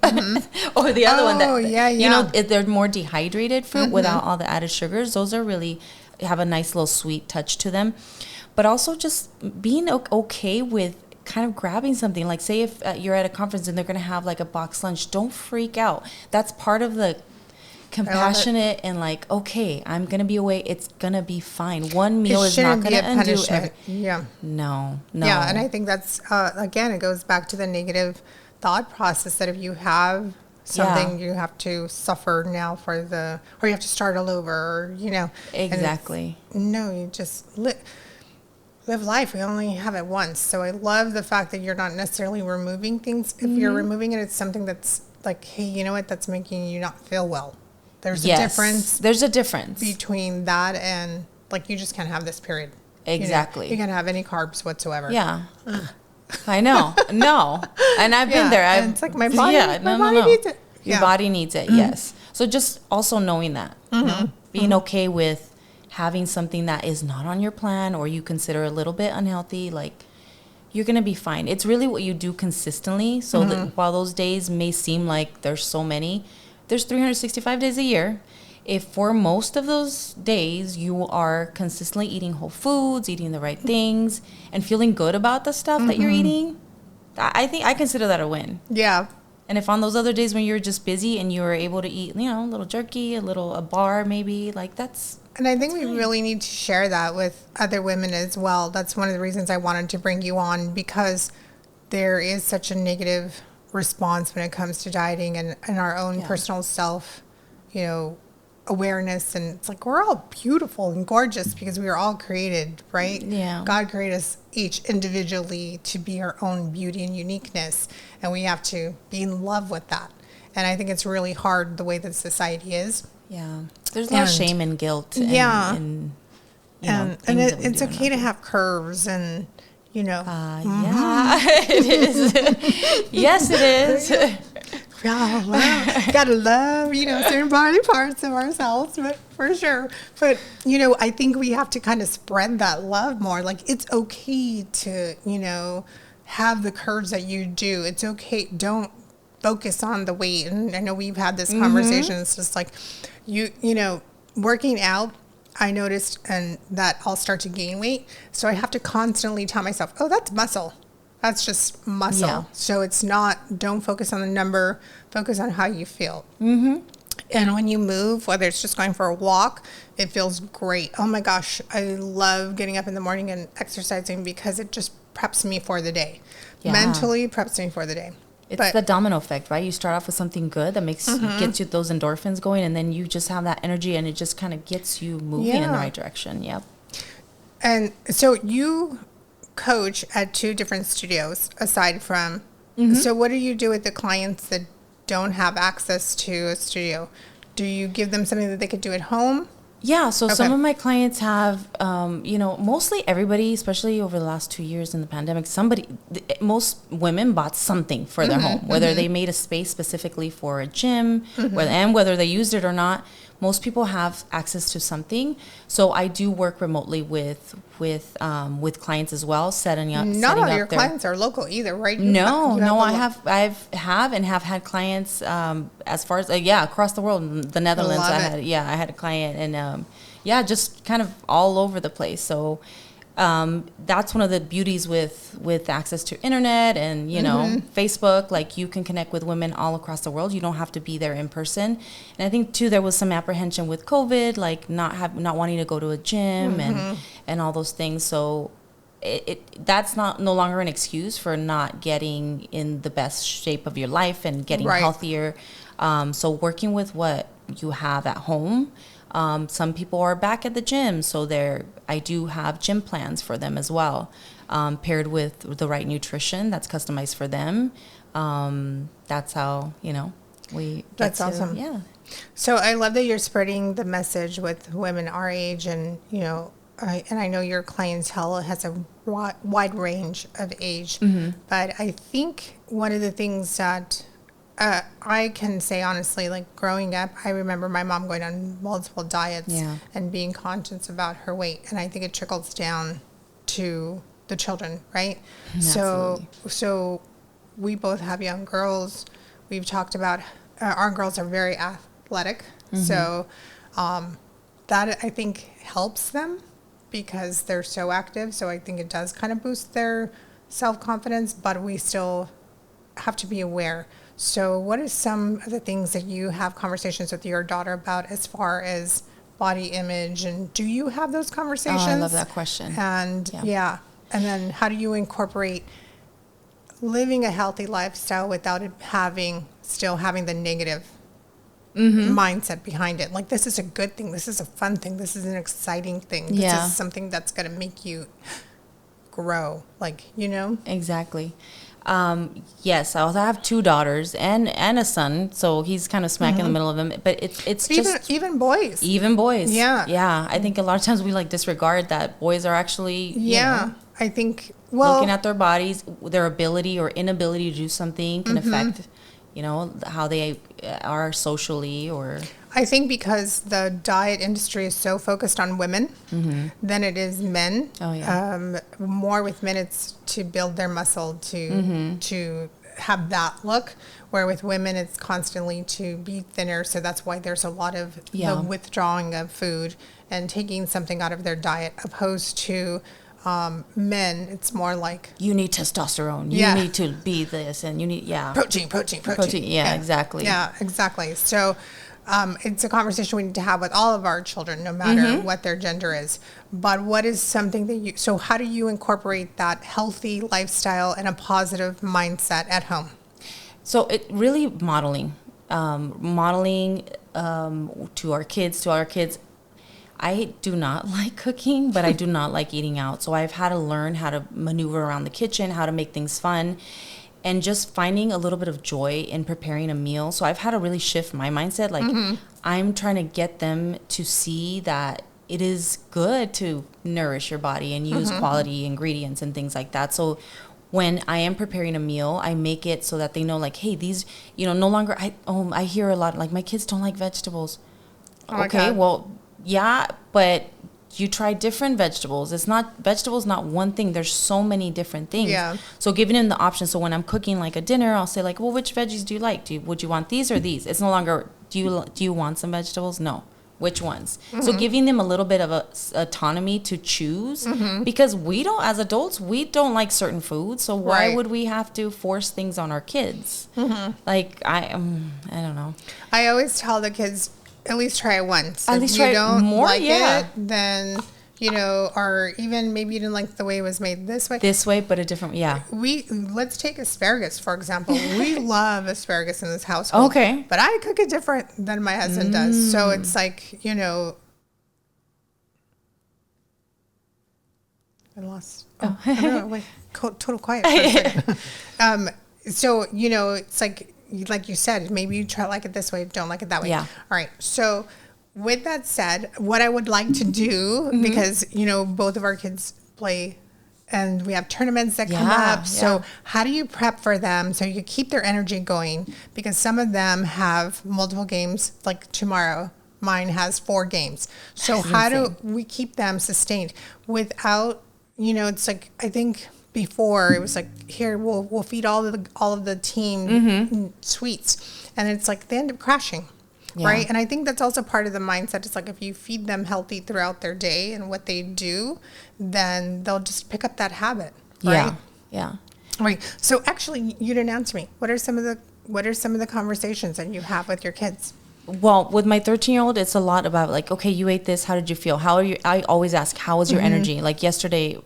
or the other one that they're more dehydrated fruit without all the added sugars. Those are really have a nice little sweet touch to them, but also just being okay with kind of grabbing something. Like, say if you're at a conference and they're going to have like a box lunch, don't freak out. That's part of the compassionate and like, okay, I'm going to be away. It's going to be fine. One meal is not going to undo everything. No. Yeah, and I think that's, again, it goes back to the negative thought process that if you have something, you have to suffer now or you have to start all over, Exactly. No, you just live life. We only have it once. So I love the fact that you're not necessarily removing things. If you're removing it, it's something that's like, hey, you know what? That's making you not feel well. there's a difference. There's a difference between that and like, you just can't have this, period. Exactly. You can't have any carbs whatsoever. Yeah. I know. No. And I've been there. It's like my body, body needs it. Your body needs it, yes. So just also knowing that, being okay with having something that is not on your plan or you consider a little bit unhealthy, like, you're going to be fine. It's really what you do consistently. So that while those days may seem like there's so many, there's 365 days a year. If for most of those days you are consistently eating whole foods, eating the right things, and feeling good about the stuff that you're eating, I consider that a win. Yeah. And if on those other days when you're just busy and you were able to eat, a little jerky, a bar maybe, like, that's... And I think we really need to share that with other women as well. That's one of the reasons I wanted to bring you on, because there is such a negative response when it comes to dieting and our own personal self, awareness. And it's like, we're all beautiful and gorgeous because we were all created, right? Yeah. God created us each individually to be our own beauty and uniqueness. And we have to be in love with that. And I think it's really hard the way that society is. Yeah. There's a lot of shame and guilt. And, it's okay to have curves and, Yeah, it is. Yes, it is. Gotta love, certain body parts of ourselves, but for sure. But, I think we have to kind of spread that love more. Like, it's okay to, have the curves that you do. It's okay. Don't focus on the weight. And I know we've had this conversation. It's just like, working out, I noticed and that I'll start to gain weight. So I have to constantly tell myself, oh, that's muscle. That's just muscle. Yeah. So it's not, don't focus on the number, focus on how you feel. And when you move, whether it's just going for a walk, it feels great. Oh my gosh, I love getting up in the morning and exercising because it just preps me for the day. Yeah. Mentally preps me for the day. It's the domino effect, right? You start off with something good that gets you those endorphins going, and then you just have that energy, and it just kind of gets you moving in the right direction. Yep. And so you coach at 2 different studios aside from. So what do you do with the clients that don't have access to a studio? Do you give them something that they could do at home? Yeah, so some of my clients have, mostly everybody, especially over the last 2 years in the pandemic, most women bought something for their home, whether they made a space specifically for a gym, whether they used it or not. Most people have access to something. So I do work remotely with clients as well, setting up. Not all your clients are local either, right? I have had clients as far as across the world. The Netherlands, I had a client, and just kind of all over the place. So that's one of the beauties with access to internet and Facebook. Like, you can connect with women all across the world. You don't have to be there in person. And I think too there was some apprehension with COVID, like not wanting to go to a gym and all those things. So that's no longer an excuse for not getting in the best shape of your life and getting healthier. So working with what you have at home. Some people are back at the gym, so I do have gym plans for them as well, paired with the right nutrition that's customized for them. That's how, That's awesome. Yeah. So I love that you're spreading the message with women our age, and, and I know your clientele has a wide range of age, but I think one of the things that I can say honestly, like, growing up, I remember my mom going on multiple diets and being conscious about her weight. And I think it trickles down to the children, right? Absolutely. So we both have young girls. We've talked about our girls are very athletic. So that, I think, helps them because they're so active. So I think it does kind of boost their self-confidence, but we still have to be aware. So what are some of the things that you have conversations with your daughter about as far as body image? And do you have those conversations? Oh, I love that question. And and then how do you incorporate living a healthy lifestyle without it still having the negative mindset behind it? Like, this is a good thing. This is a fun thing. This is an exciting thing. This is something that's going to make you grow, Exactly. Yes, I also have 2 daughters and a son, so he's kind of smack in the middle of them. But it's just even boys. Even boys. Yeah. I think a lot of times we like disregard that boys are actually I think looking at their bodies, their ability or inability to do something can affect how they are socially or. I think because the diet industry is so focused on women than it is men. Oh, yeah. More with men, it's to build their muscle, to have that look, where with women, it's constantly to be thinner. So that's why there's a lot of the withdrawing of food and taking something out of their diet, opposed to men. It's more like, you need testosterone. You need to be this, and you need protein. Yeah, exactly. Yeah, exactly. So. It's a conversation we need to have with all of our children, no matter what their gender is. But what is something that so how do you incorporate that healthy lifestyle and a positive mindset at home? So it really modeling to our kids. I do not like cooking, but I do not like eating out. So I've had to learn how to maneuver around the kitchen, how to make things fun. And just finding a little bit of joy in preparing a meal. So I've had to really shift my mindset. Like I'm trying to get them to see that it is good to nourish your body and use quality ingredients and things like that. So when I am preparing a meal, I make it so that they know, like, hey, these, no longer, I hear a lot, like, my kids don't like vegetables. Oh, okay, well, yeah, but you try different vegetables. Vegetables not one thing. There's so many different things. Yeah. So giving them the option. So when I'm cooking like a dinner, I'll say like, well, which veggies do you like? Would you want these or these? It's no longer, do you want some vegetables? No. Which ones? So giving them a little bit of autonomy to choose, because as adults, we don't like certain foods. So why would we have to force things on our kids? Like I don't know. I always tell the kids, at least try it once. At least try it more, like it, then, or even maybe you didn't like the way it was made this way. But a different, Let's take asparagus, for example. We love asparagus in this household. Okay. But I cook it different than my husband does. So it's like, I lost. I don't know. Wait, total quiet for a second. So, it's like you said, maybe you like it this way, don't like it that way. Yeah. All right. So with that said, what I would like to do, because, both of our kids play and we have tournaments that come up. So how do you prep for them so you keep their energy going? Because some of them have multiple games, like tomorrow. Mine has 4 games. So how do we keep them sustained without, it's like, I think before it was like, here we'll feed all of the team sweets, and it's like they end up crashing, right? And I think that's also part of the mindset. It's like if you feed them healthy throughout their day and what they do, then they'll just pick up that habit, right? Right. So actually, you didn't answer me. What are some of the conversations that you have with your kids? Well, with my 13-year-old, it's a lot about like, okay, you ate this. How did you feel? How are you? I always ask, how was your energy? Like yesterday,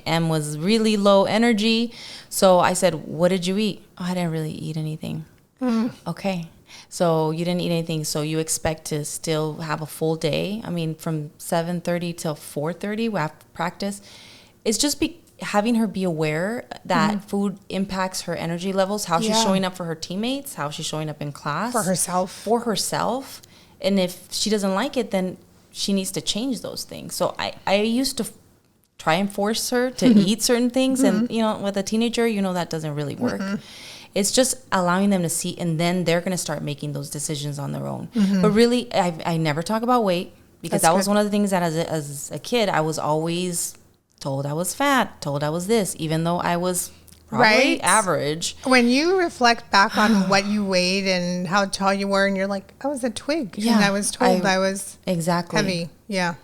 Em was really low energy. So I said, what did you eat? Oh, I didn't really eat anything. Okay. So you didn't eat anything. So you expect to still have a full day. I mean, from 7:30 till 4:30, we have practice. It's just having her be aware that food impacts her energy levels, how she's showing up for her teammates, how she's showing up in class. For herself. And if she doesn't like it, then she needs to change those things. So I used to try and force her to eat certain things. And, with a teenager, that doesn't really work. It's just allowing them to see, and then they're going to start making those decisions on their own. But really, I never talk about weight, because that was one of the things that as a kid, I was always told I was fat, told I was this, even though I was probably average. When you reflect back on what you weighed and how tall you were, and you're like, I was a twig, and I was told I was heavy. Yeah.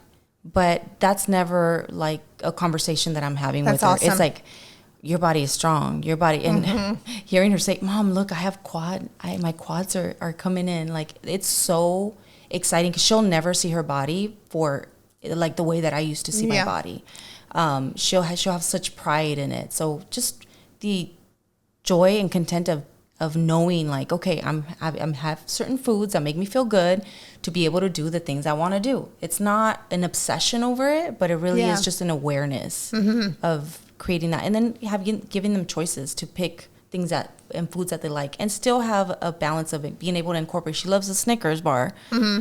But that's never like a conversation that I'm having with her. Awesome. It's like, your body is strong. Your body, and hearing her say, Mom, look, I have my quads are coming in. Like, it's so exciting, because she'll never see her body for like the way that I used to see my body. She'll have such pride in it. So just the joy and content of knowing, like, okay, I'm have certain foods that make me feel good to be able to do the things I want to do. It's not an obsession over it, but it really is just an awareness of creating that, and then giving them choices to pick things and foods that they like, and still have a balance of it, being able to incorporate. She loves a Snickers bar,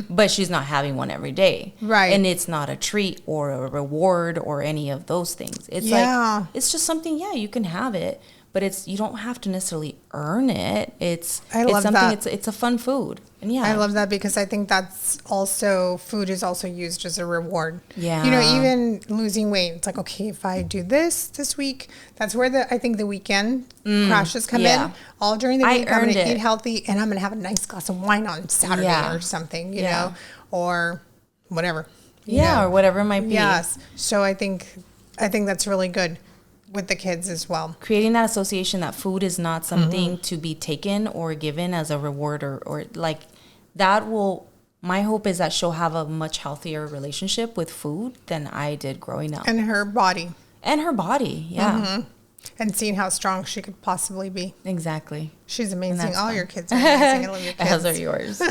but she's not having one every day. Right. And it's not a treat or a reward or any of those things. It's like, it's just something, you can have it, but you don't have to necessarily earn it. It's something that. It's a fun food. And I love that, because I think that's also, food is also used as a reward. Yeah. You know, even losing weight, it's like, okay, if I do this week, that's where I think the weekend crashes come in. All during the week, I'm going to eat healthy, and I'm going to have a nice glass of wine on Saturday or something, you know, or whatever. Or whatever it might be. Yes. So I think that's really good with the kids as well. Creating that association that food is not something to be taken or given as a reward or like that will, my hope is that she'll have a much healthier relationship with food than I did growing up. And her body. Yeah. And seeing how strong she could possibly be. Exactly. She's amazing. All your kids are amazing. I love your kids. As are yours.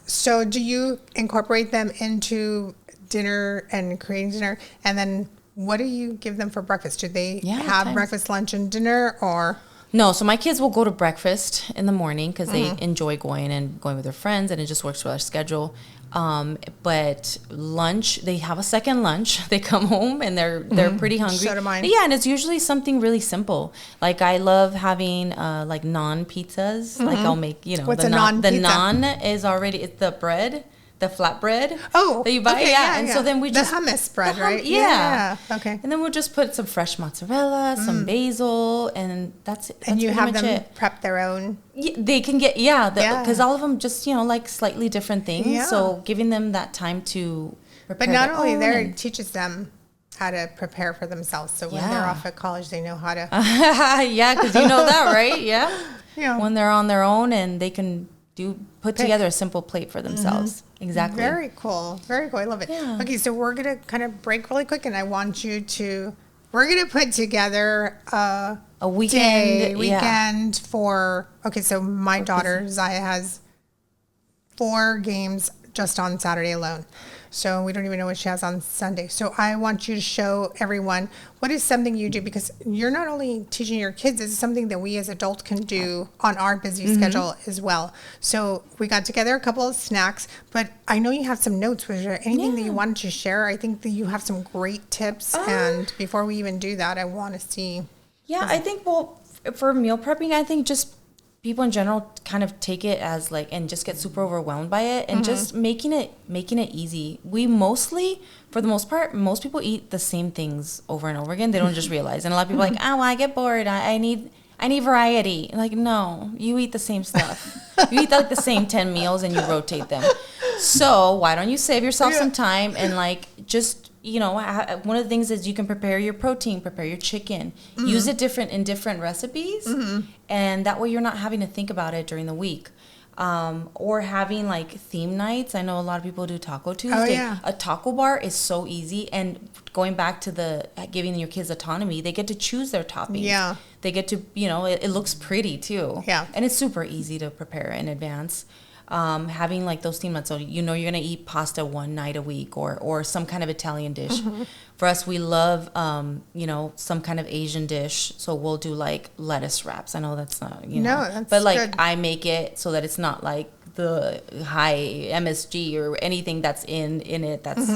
So do you incorporate them into dinner and creating dinner? And then what do you give them for breakfast? Do they have breakfast, lunch, and dinner, or? No, so my kids will go to breakfast in the morning because they enjoy going with their friends, and it just works with our schedule. But lunch, they have a second lunch. They come home and they're pretty hungry. So do mine. Yeah, and it's usually something really simple. Like I love having like naan pizzas. Like I'll make, What's a naan pizza? The naan is already, it's the bread. The flat bread that you buy, and so then we just the hummus bread, right? Okay. And then we'll just put some fresh mozzarella, some basil, and that's it. And you have them prep their own. Yeah, they can get because all of them just like slightly different things. Yeah. So giving them that time to prepare. But not only there, it teaches them how to prepare for themselves. So when they're off at college, they know how to. Because you know that, right? Yeah. When they're on their own and they can put together a simple plate for themselves. Exactly. Very cool. Very cool. I love it. Yeah. Okay, so we're going to kind of break really quick, and I want we're going to put together a weekend for, so my daughter, Zaya, has 4 games just on Saturday alone. So we don't even know what she has on Sunday. So I want you to show everyone what is something you do, because you're not only teaching your kids, this is something that we as adults can do on our busy schedule as well. So we got together a couple of snacks, but I know you have some notes. Was there anything that you wanted to share? I think that you have some great tips. And before we even do that, I want to see. Yeah, I think, for meal prepping, I think just people in general kind of take it as like, and just get super overwhelmed by it, and just making it easy. We mostly, for the most part, most people eat the same things over and over again. They don't just realize. And a lot of people are like, I get bored. I need variety. Like, no, you eat the same stuff. You eat like the same 10 meals and you rotate them. So why don't you save yourself some time and like just, one of the things is you can prepare your protein, prepare your chicken, use it in different recipes, and that way you're not having to think about it during the week. Or having like theme nights. I know a lot of people do Taco Tuesday. A taco bar is so easy, and going back to giving your kids autonomy, they get to choose their toppings. They get to, it looks pretty too. And it's super easy to prepare in advance. Having like those theme nights, so you're gonna eat pasta one night a week, or some kind of Italian dish. For us, we love some kind of Asian dish, so we'll do like lettuce wraps. I know that's not that's but like good. I make it so that it's not like the high MSG or anything that's in it. That's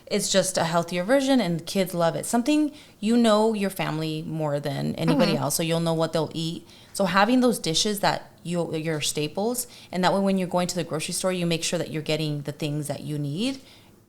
it's just a healthier version, and kids love it. Something your family more than anybody else, so you'll know what they'll eat. So having those dishes that your staples, and that way when you're going to the grocery store, you make sure that you're getting the things that you need,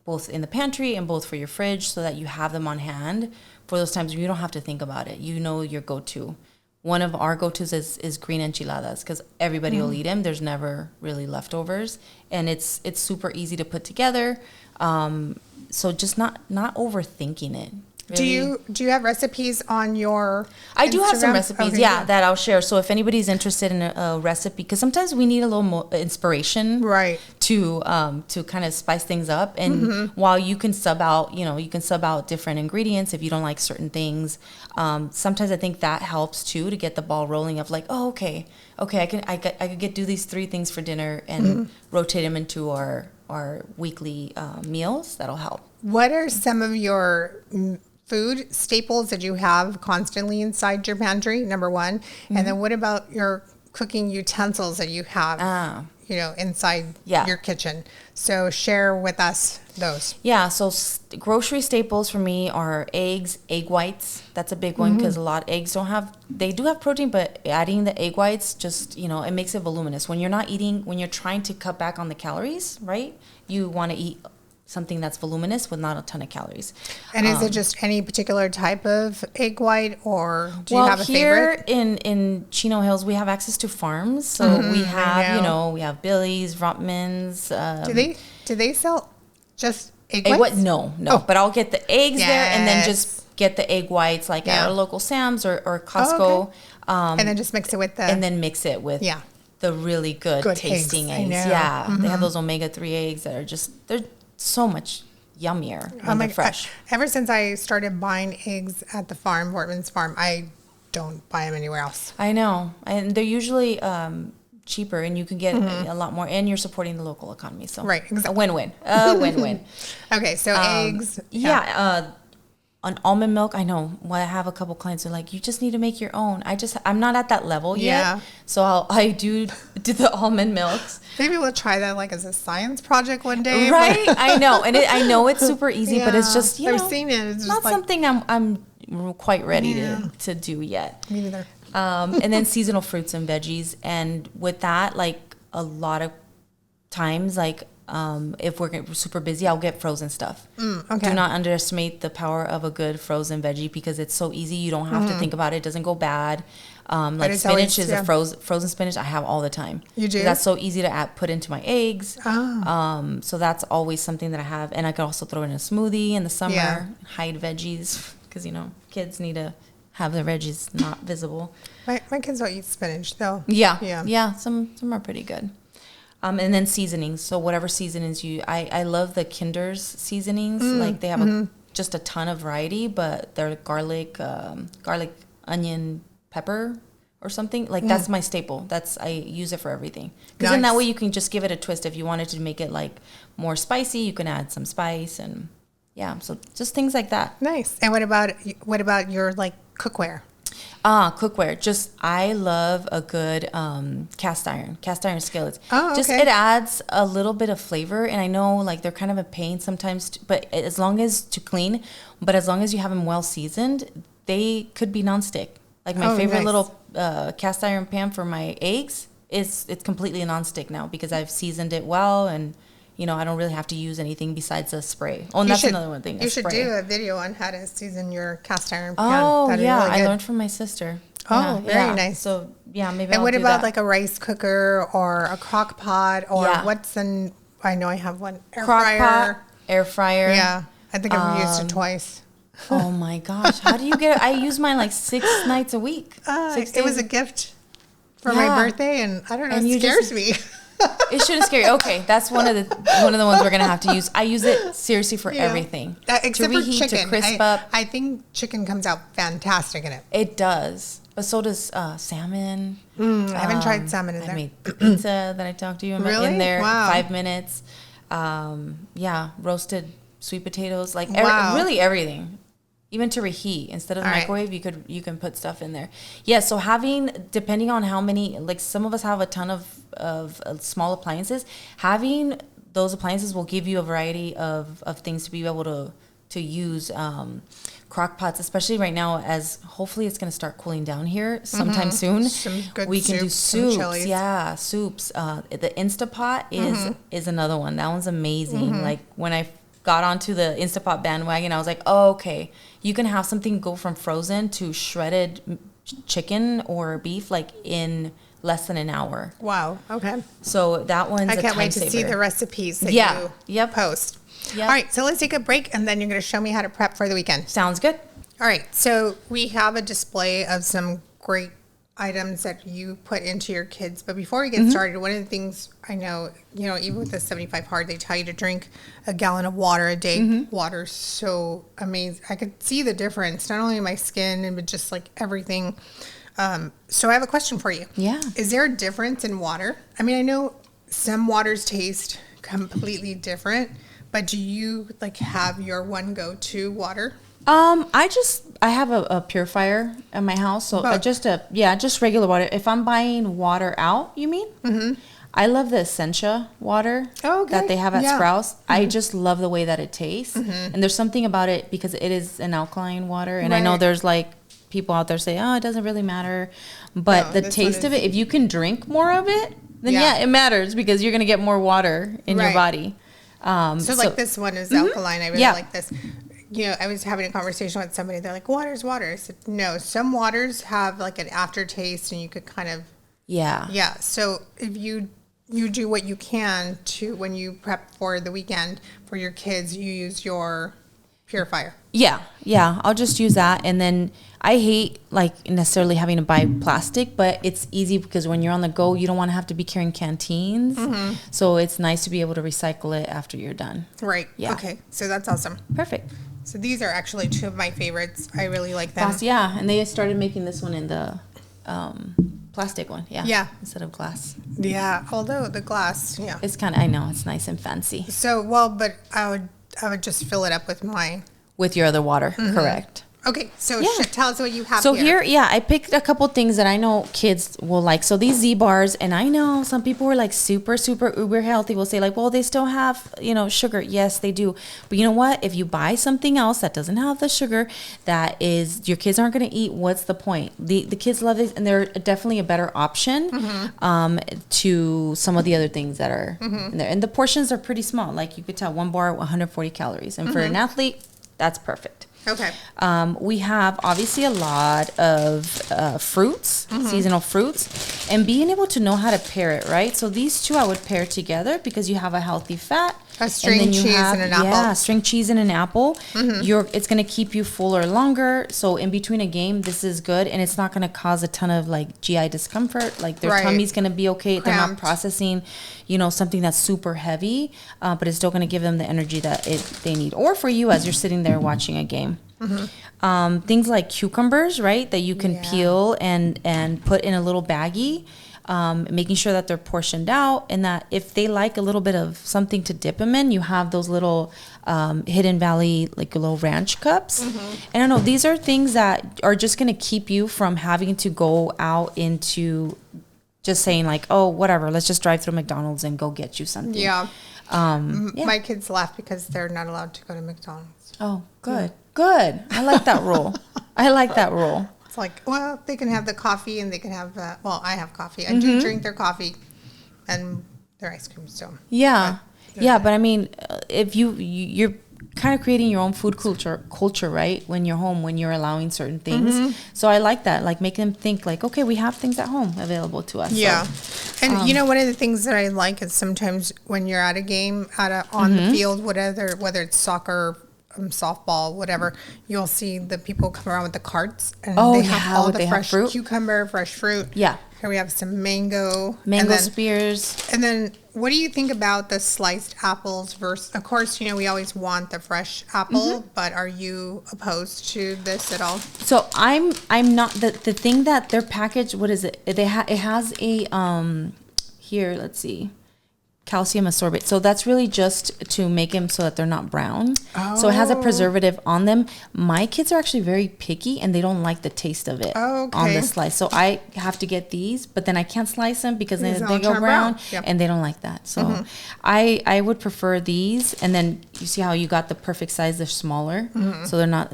both in the pantry and both for your fridge, so that you have them on hand for those times where you don't have to think about it. Your go-to. One of our go-tos is green enchiladas, because everybody will eat them. There's never really leftovers, and it's super easy to put together. So just not overthinking it. Really. Do you have recipes on your I do have some Instagram? recipes, that I'll share. So if anybody's interested in a recipe, because sometimes we need a little more inspiration, right, to kind of spice things up. And while you can sub out different ingredients if you don't like certain things. Sometimes I think that helps too, to get the ball rolling of like, oh, okay, okay, I could do these 3 things for dinner and rotate them into our weekly meals. That'll help. What are some of your food staples that you have constantly inside your pantry, number one? And then what about your cooking utensils that you have, inside your kitchen? So share with us those. Yeah, so grocery staples for me are eggs, egg whites. That's a big one because a lot of eggs they do have protein, but adding the egg whites just, it makes it voluminous. When you're trying to cut back on the calories, right? You want to eat something that's voluminous with not a ton of calories. And is it just any particular type of egg white, or do you have a favorite? Here in Chino Hills, we have access to farms. So we have, we have Billy's, Rotman's. Do they sell just egg whites? Whites? No. Oh. But I'll get the eggs there and then just get the egg whites at our local Sam's or Costco. Oh, okay. And then just mix it with the really good tasting eggs. Yeah. They have those omega-3 eggs that are they're so much yummier when they're fresh. Ever since I started buying eggs at the farm, Wortman's farm, I don't buy them anywhere else. I know. And they're usually cheaper, and you can get a lot more, and you're supporting the local economy. So right, exactly. A win-win. A win-win. Okay, so eggs. On almond milk, I know. Well, I have a couple clients who are like, you just need to make your own. I'm not at that level yet. So I do the almond milks. Maybe we'll try that as a science project one day. Right? I know. And I know it's super easy, but it's just, I've seen it. It's not something I'm quite ready to do yet. Me neither. And then seasonal fruits and veggies. And with that, a lot of times, if we're super busy, I'll get frozen stuff. Okay. Do not underestimate the power of a good frozen veggie because it's so easy. You don't have to think about it. It doesn't go bad. Spinach is a frozen spinach I have all the time. You do? That's so easy to put into my eggs. Oh. So that's always something that I have. And I could also throw it in a smoothie in the summer, hide veggies because, kids need to have their veggies not visible. My kids don't eat spinach though. Yeah. Some are pretty good. And then seasonings. So whatever seasonings I love the Kinder's seasonings. They have just a ton of variety, but they're garlic, onion, pepper, or something. That's my staple. I use it for everything. Because then that way you can just give it a twist. If you wanted to make it more spicy, you can add some spice and so just things like that. Nice. And what about your cookware? Cookware. I love a good cast iron skillets. Oh, okay. Just it adds a little bit of flavor, and I know they're kind of a pain sometimes, but as long as you have them well seasoned, they could be nonstick. My favorite little cast iron pan for my eggs it's completely nonstick now because I've seasoned it well and. I don't really have to use anything besides a spray. Oh, and that's another one thing. You should do a video on how to season your cast iron pan. Oh, really I learned from my sister. Oh, very nice. So, maybe and I'll what do about that. a rice cooker or a crock pot or I know I have one. Air fryer. Yeah. I think I've used it twice. Oh, my gosh. How do you get it? I use mine 6 nights a week. It was a gift for my birthday, and I don't know, it scares me. It shouldn't scare you. Okay, that's one of the ones we're gonna have to use. I use it seriously for everything. Except to reheat, for chicken. To crisp up. I think chicken comes out fantastic in it. It does, but so does salmon. I haven't tried salmon in there. I made pizza that I talked to you about in there. Wow. 5 minutes. Roasted sweet potatoes. Really everything. Even to reheat instead of the microwave, you can put stuff in there. Yeah, so depending on how many, some of us have a ton of small appliances. Having those appliances will give you a variety of things to be able to use. Crock pots, especially right now, as hopefully it's going to start cooling down here sometime soon. Some good we can do soups. Chilies. Yeah, soups. The Instapot is another one. That one's amazing. When I got onto the Instapot bandwagon, I was like, oh, okay, you can have something go from frozen to shredded chicken or beef in less than an hour. Wow. Okay. So that one's I can't wait to see the recipes that you post. Yep. All right, so let's take a break, and then you're going to show me how to prep for the weekend. Sounds good. All right, so we have a display of some great items that you put into your kids. But before we get started, one of the things I know, even with the 75 hard, they tell you to drink a gallon of water a day. Water's so amazing. I could see the difference, not only in my skin, but just everything. So I have a question for you. Yeah. Is there a difference in water? I mean, I know some waters taste completely different, but do you like have your one go-to water? I have a purifier at my house, so just regular water. If I'm buying water out, you mean? Mm-hmm. I love the Essentia water that they have at Sprouts. Mm-hmm. I just love the way that it tastes, and there's something about it because it is an alkaline water, and I know there's like people out there say, oh, it doesn't really matter, but the taste of it, if you can drink more of it, then it matters because you're gonna get more water in your body. So like this one is alkaline. I really like this. You know, I was having a conversation with somebody. They're like, water's water. I said, no, some waters have like an aftertaste and you could kind of. Yeah. So if you do what you can to, when you prep for the weekend for your kids, you use your purifier. Yeah. I'll just use that. And then I hate like necessarily having to buy plastic, but it's easy because when you're on the go, you don't want to have to be carrying canteens. Mm-hmm. So it's nice to be able to recycle it after you're done. Right. Yeah. Okay. So that's awesome. Perfect. So these are actually two of my favorites. I really like them. And they started making this one in the plastic one. Yeah. Instead of glass. Yeah. Although the glass, it's kind of, I know, it's nice and fancy. So, but I would just fill it up with your other water. Mm-hmm. Correct. Okay, so tell us what you have here. So here, I picked a couple things that I know kids will like. So these Z bars, and I know some people are like super, super uber healthy will say like, well, they still have, sugar. Yes, they do. But you know what? If you buy something else that doesn't have the sugar, that is, your kids aren't going to eat, what's the point? The kids love these, and they're definitely a better option to some of the other things that are in there. And the portions are pretty small. Like you could tell one bar, 140 calories. And for an athlete, that's perfect. Okay. We have obviously a lot of fruits, seasonal fruits, and being able to know how to pair it, right? So these two I would pair together because you have a healthy fat. A string cheese and an apple. Yeah, string cheese and an apple. It's going to keep you fuller longer. So in between a game, this is good, and it's not going to cause a ton of like GI discomfort. Like their tummy's going to be okay. Cramped. They're not processing, something that's super heavy, but it's still going to give them the energy that they need. Or for you as you're sitting there watching a game. Things like cucumbers, right, that you can peel and put in a little baggie. Making sure that they're portioned out, and that if they like a little bit of something to dip them in, you have those little Hidden Valley, like little ranch cups. And I don't know, these are things that are just going to keep you from having to go out into just saying like, oh, whatever, let's just drive through McDonald's and go get you something. My kids laugh because they're not allowed to go to McDonald's. Oh, good. I like that rule. It's like, well, they can have the coffee and they can have the, well, I have coffee. I do drink their coffee and their ice cream. So but I mean, if you're kind of creating your own food culture, right? When you're home, when you're allowing certain things. So I like that, like make them think like, okay, we have things at home available to us. Yeah. So, and one of the things that I like is sometimes when you're at a game on the field, whether it's soccer, softball, whatever, you'll see the people come around with the carts and they have all the fresh cucumber, fresh fruit. Yeah. Here we have some mango spears. And then what do you think about the sliced apples versus, of course, we always want the fresh apple, but are you opposed to this at all? So I'm not, the thing that their package, what is it? It has a, here, let's see. Calcium ascorbate. So that's really just to make them so that they're not brown. Oh. So it has a preservative on them. My kids are actually very picky and they don't like the taste of it on the slice. So I have to get these, but then I can't slice them because then they go brown and they don't like that. So I would prefer these. And then you see how you got the perfect size. They're smaller. So they're not,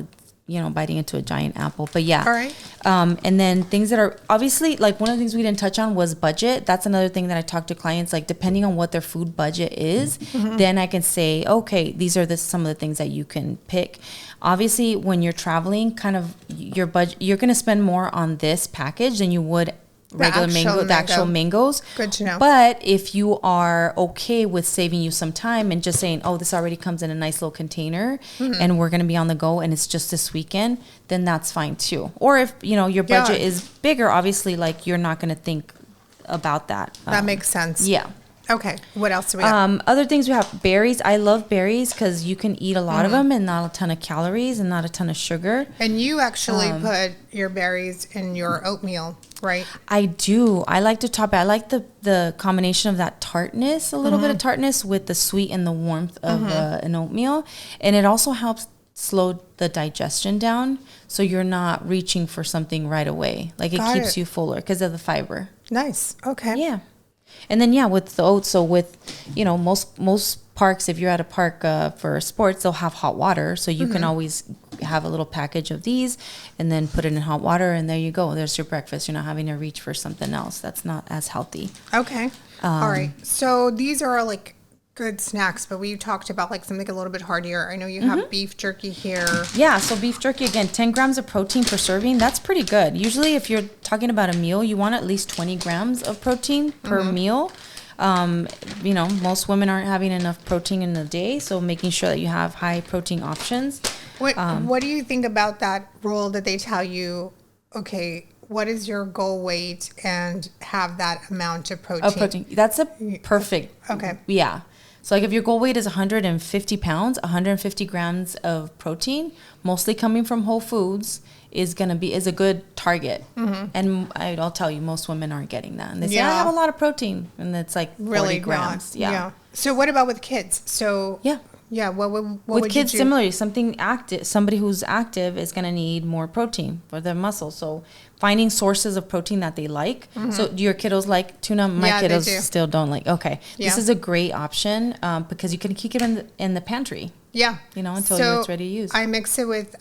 biting into a giant apple. But yeah. All right. And then things that are obviously, like one of the things we didn't touch on was budget. That's another thing that I talk to clients, like depending on what their food budget is, then I can say, okay, these are some of the things that you can pick. Obviously, when you're traveling, kind of your budget, you're going to spend more on this package than you would the actual mangoes. Good to know. But if you are okay with saving you some time and just saying, oh, this already comes in a nice little container and we're going to be on the go and it's just this weekend, then that's fine too. Or if, your budget is bigger, obviously, like you're not going to think about that. That makes sense. Yeah. Okay. What else do we have? Other things we have berries. I love berries because you can eat a lot of them and not a ton of calories and not a ton of sugar. And you actually put your berries in your oatmeal, right? I do. I like to top it. I like the combination of that tartness, a little bit of tartness with the sweet and the warmth of an oatmeal. And it also helps slow the digestion down, so you're not reaching for something right away. Like it keeps you fuller because of the fiber. Nice. Okay. Yeah. And then with the oats, so with most parks, if you're at a park for sports, they'll have hot water, so you can always have a little package of these and then put it in hot water, and there you go. There's your breakfast. You're not having to reach for something else that's not as healthy. Okay. All right. So these are like good snacks, but we talked about like something a little bit heartier. I know you have beef jerky here. Yeah, so beef jerky, again, 10 grams of protein per serving. That's pretty good. Usually if you're talking about a meal, you want at least 20 grams of protein per meal. Most women aren't having enough protein in a day, so making sure that you have high protein options. What do you think about that rule that they tell you, okay, what is your goal weight and have that amount of protein? That's a perfect. Okay. Yeah. So like if your goal weight is 150 pounds, 150 grams of protein, mostly coming from whole foods, is a good target. And I'll tell you, most women aren't getting that. And they say, I have a lot of protein. And it's like 40 grams. Yeah. So what about with kids? So what with kids, similarly, somebody who's active is going to need more protein for their muscles. So finding sources of protein that they like. So do your kiddos like tuna? My kiddos still don't like. Okay. This is a great option because you can keep it in the pantry. Yeah. Until it's ready to use. I mix it with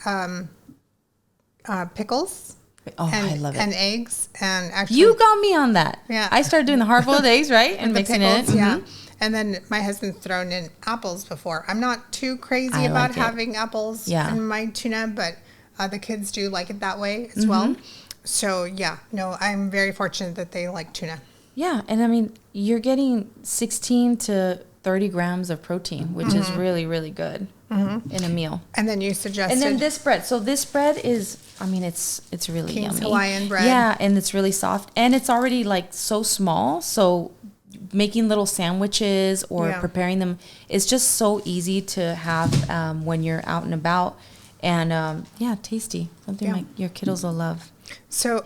pickles. Oh, I love it. And eggs. And actually, you got me on that. Yeah. I started doing the hard-boiled eggs, right? And mixing pickles, it. Yeah. And then my husband's thrown in apples before. I'm not too crazy about having apples in my tuna, but the kids do like it that way as well. So, I'm very fortunate that they like tuna. Yeah. And I mean, you're getting 16 to 30 grams of protein, which is really, really good in a meal. And then you suggested... And then this bread. So this bread is, it's really King's yummy. Hawaiian bread. Yeah, and it's really soft. And it's already like so small. So making little sandwiches or preparing them is just so easy to have when you're out and about. And tasty. Something like your kiddos will love. So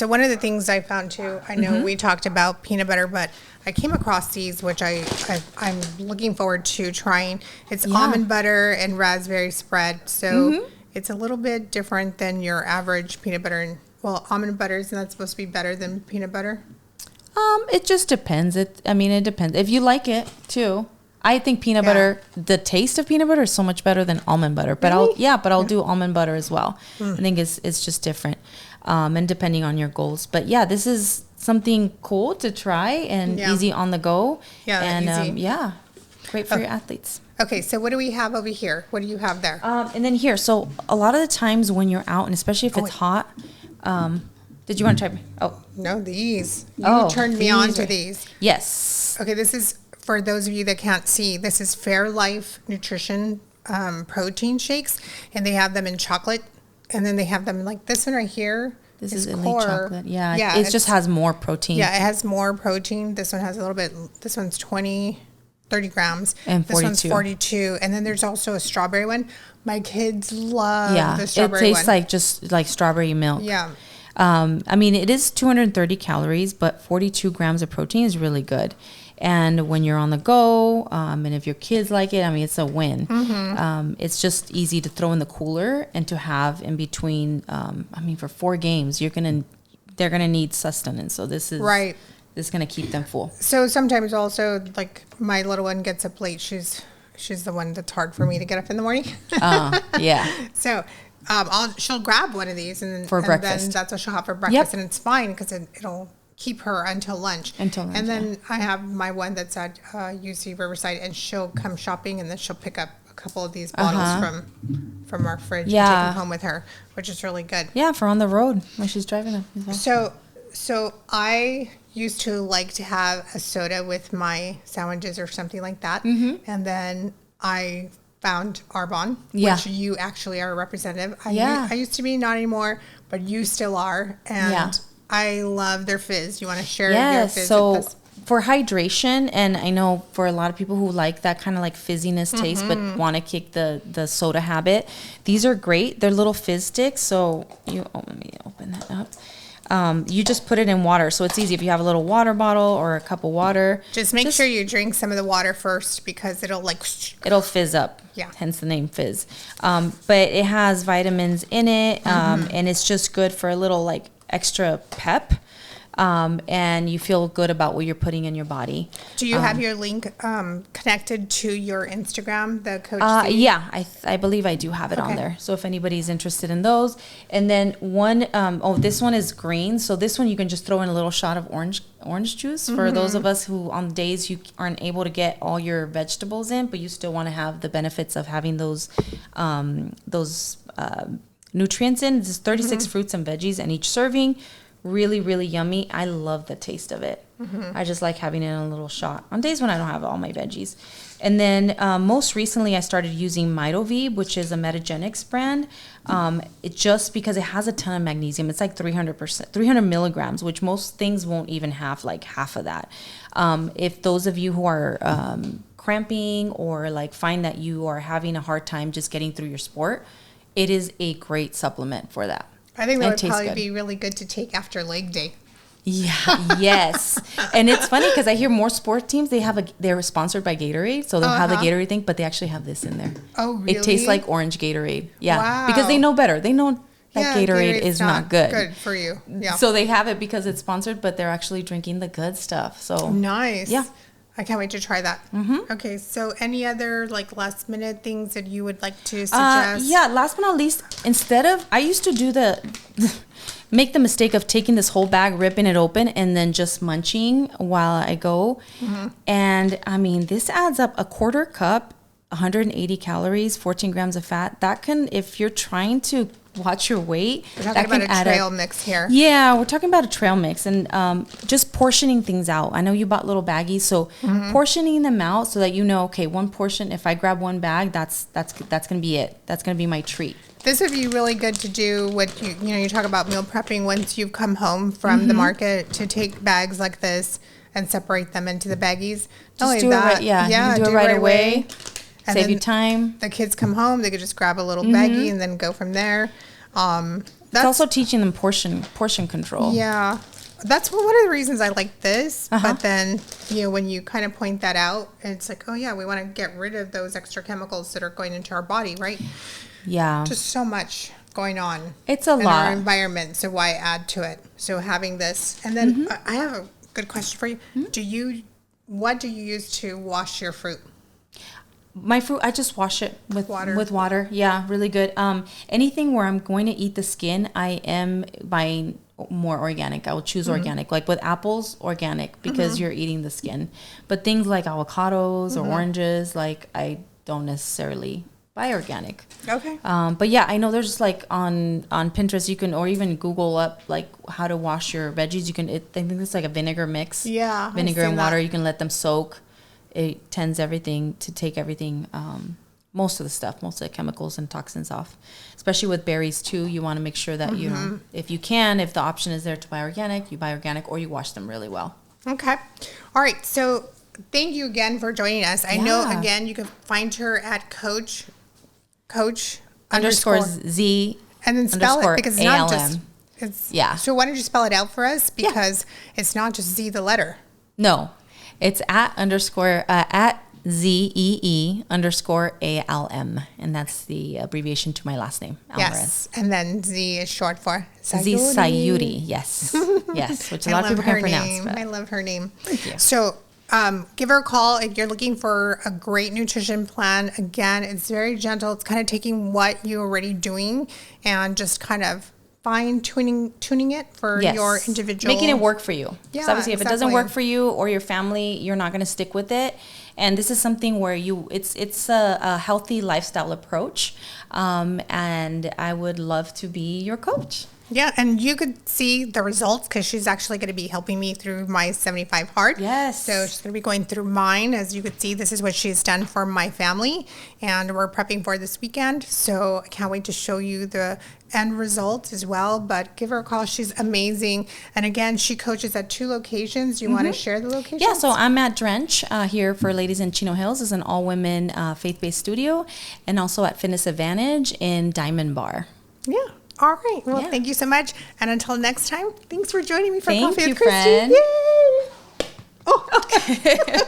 one of the things I found too, I know we talked about peanut butter, but I came across these, which I'm looking forward to trying. It's almond butter and raspberry spread. So it's a little bit different than your average peanut butter. Almond butter, isn't that supposed to be better than peanut butter? It just depends. It depends. If you like it too. I think peanut butter, the taste of peanut butter is so much better than almond butter. But really? I'll do almond butter as well. I think it's just different. And depending on your goals. But this is something cool to try and easy on the go. Yeah, and easy. Great for your athletes. Okay, so what do we have over here? What do you have there? And then here, so a lot of the times when you're out, and especially if it's hot, did you want to try? Oh. No, these. You turned me on to these. Yes. Okay, this is, for those of you that can't see, this is Fairlife Nutrition protein shakes, and they have them in chocolate, and then they have them like this one right here. This is elite chocolate. Yeah, it just has more protein. Yeah, it has more protein. This one has a little bit, this one's 30 grams. And 42. This one's 42. And then there's also a strawberry one. My kids love the strawberry one. It tastes like just like strawberry milk. Yeah. It is 230 calories, but 42 grams of protein is really good. And when you're on the go, and if your kids like it, it's a win. It's just easy to throw in the cooler and to have in between. For 4 games, they're gonna need sustenance. So this is right. This is gonna keep them full. So sometimes also, like my little one gets up late. She's the one that's hard for me to get up in the morning. Yeah. So. She'll grab one of these and breakfast. Then that's what she'll have for breakfast, and it's fine because it'll keep her until lunch. And then I have my one that's at UC Riverside, and she'll come shopping, and then she'll pick up a couple of these bottles from our fridge and take them home with her, which is really good. Yeah, for on the road when she's driving them. So I used to like to have a soda with my sandwiches or something like that, and then I found Arbonne, which you actually are a representative. I used to be, not anymore, but you still are. And I love their fizz. You want to share your fizz with us? for hydration, and I know for a lot of people who like that kind of like fizziness taste, but want to kick the soda habit, these are great. They're little fizz sticks. So let me open that up. You just put it in water, so it's easy. If you have a little water bottle or a cup of water, just make sure you drink some of the water first, because it'll fizz up. Yeah, hence the name fizz. But it has vitamins in it, and it's just good for a little like extra pep. And you feel good about what you're putting in your body. Do you have your link connected to your Instagram, the Coach C? Yeah, I believe I do have it on there. So if anybody's interested in those. And then this one is green. So this one you can just throw in a little shot of orange juice for those of us who on days you aren't able to get all your vegetables in, but you still want to have the benefits of having those nutrients in. There's 36 fruits and veggies in each serving. Really, really yummy. I love the taste of it. I just like having it in a little shot on days when I don't have all my veggies. And then most recently I started using MitoV, which is a Metagenics brand. It just because it has a ton of magnesium. It's like 300 milligrams, which most things won't even have like half of that. If those of you who are cramping or like find that you are having a hard time just getting through your sport, it is a great supplement for that. I think that would probably be really good to take after leg day. Yeah, yes. And it's funny because I hear more sport teams, they're sponsored by Gatorade, so they'll have the Gatorade thing, but they actually have this in there. Oh, really? It tastes like orange Gatorade. Yeah. Wow. Because they know better. They know that Gatorade is not good. Good for you. Yeah. So they have it because it's sponsored, but they're actually drinking the good stuff. So nice. Yeah. I can't wait to try that. Okay, so any other like last minute things that you would like to suggest? Yeah, last but not least, I used to do make the mistake of taking this whole bag, ripping it open, and then just munching while I go. And I mean, this adds up a quarter cup, 180 calories, 14 grams of fat. That can, if you're trying to watch your weight, we're talking about a trail mix here. Yeah, we're talking about a trail mix, and just portioning things out. I know you bought little baggies, so portioning them out so that you know, okay, one portion. If I grab one bag, that's gonna be it. That's gonna be my treat. This would be really good to do what you talk about meal prepping once you've come home from the market, to take bags like this and separate them into the baggies. Just do it right, you can do it right away. Save you time. The kids come home, they could just grab a little baggie and then go from there. It's also teaching them portion control. Yeah. That's one of the reasons I like this. But then, when you kind of point that out, it's like, oh yeah, we want to get rid of those extra chemicals that are going into our body, right? Yeah. Just so much going on. It's a lot. In our environment, so why add to it? So having this. And then I have a good question for you. What do you use to wash your fruit? My fruit, I just wash it with water. Yeah, really good. Anything where I'm going to eat the skin, I am buying more organic. I will choose organic. Like with apples, organic, because you're eating the skin. But things like avocados or oranges, like I don't necessarily buy organic. Okay. But yeah, I know there's like on Pinterest, you can, or even Google up like how to wash your veggies. You can, I think it's like a vinegar mix. Yeah. Vinegar and water. You can let them soak. It tends everything to take everything, most of the chemicals and toxins off. Especially with berries too, you want to make sure that if the option is there to buy organic, you buy organic, or you wash them really well. Okay. All right. So thank you again for joining us. I know again you can find her at Coach _ Z and then spell it, because it's not ALM. just So why don't you spell it out for us? Because it's not just Z the letter. No. It's at ZEE _ ALM, and that's the abbreviation to my last name, Alvarez. Yes, and then Z is short for Sayuri. Z Sayuri, yes. Yes, which a lot of people can pronounce. I love her name. Thank you. So give her a call if you're looking for a great nutrition plan. Again, it's very gentle. It's kind of taking what you're already doing and just kind of tuning it for your individual, making it work for you. Yeah, so obviously if it doesn't work for you or your family, you're not going to stick with it. And this is something where it's a healthy lifestyle approach. And I would love to be your coach. Yeah, and you could see the results because she's actually going to be helping me through my 75 hard. Yes. So she's going to be going through mine. As you could see, this is what she's done for my family, and we're prepping for this weekend. So I can't wait to show you the end result as well. But give her a call. She's amazing. And again, she coaches at 2 locations. You want to share the locations? Yeah, so I'm at Drench here for Ladies in Chino Hills. It's an all-women faith-based studio. And also at Fitness Advantage in Diamond Bar. Yeah. All right. Well, thank you so much. And until next time, thanks for joining me for Thank Coffee you, with Christie. friend. Yay! Oh, okay.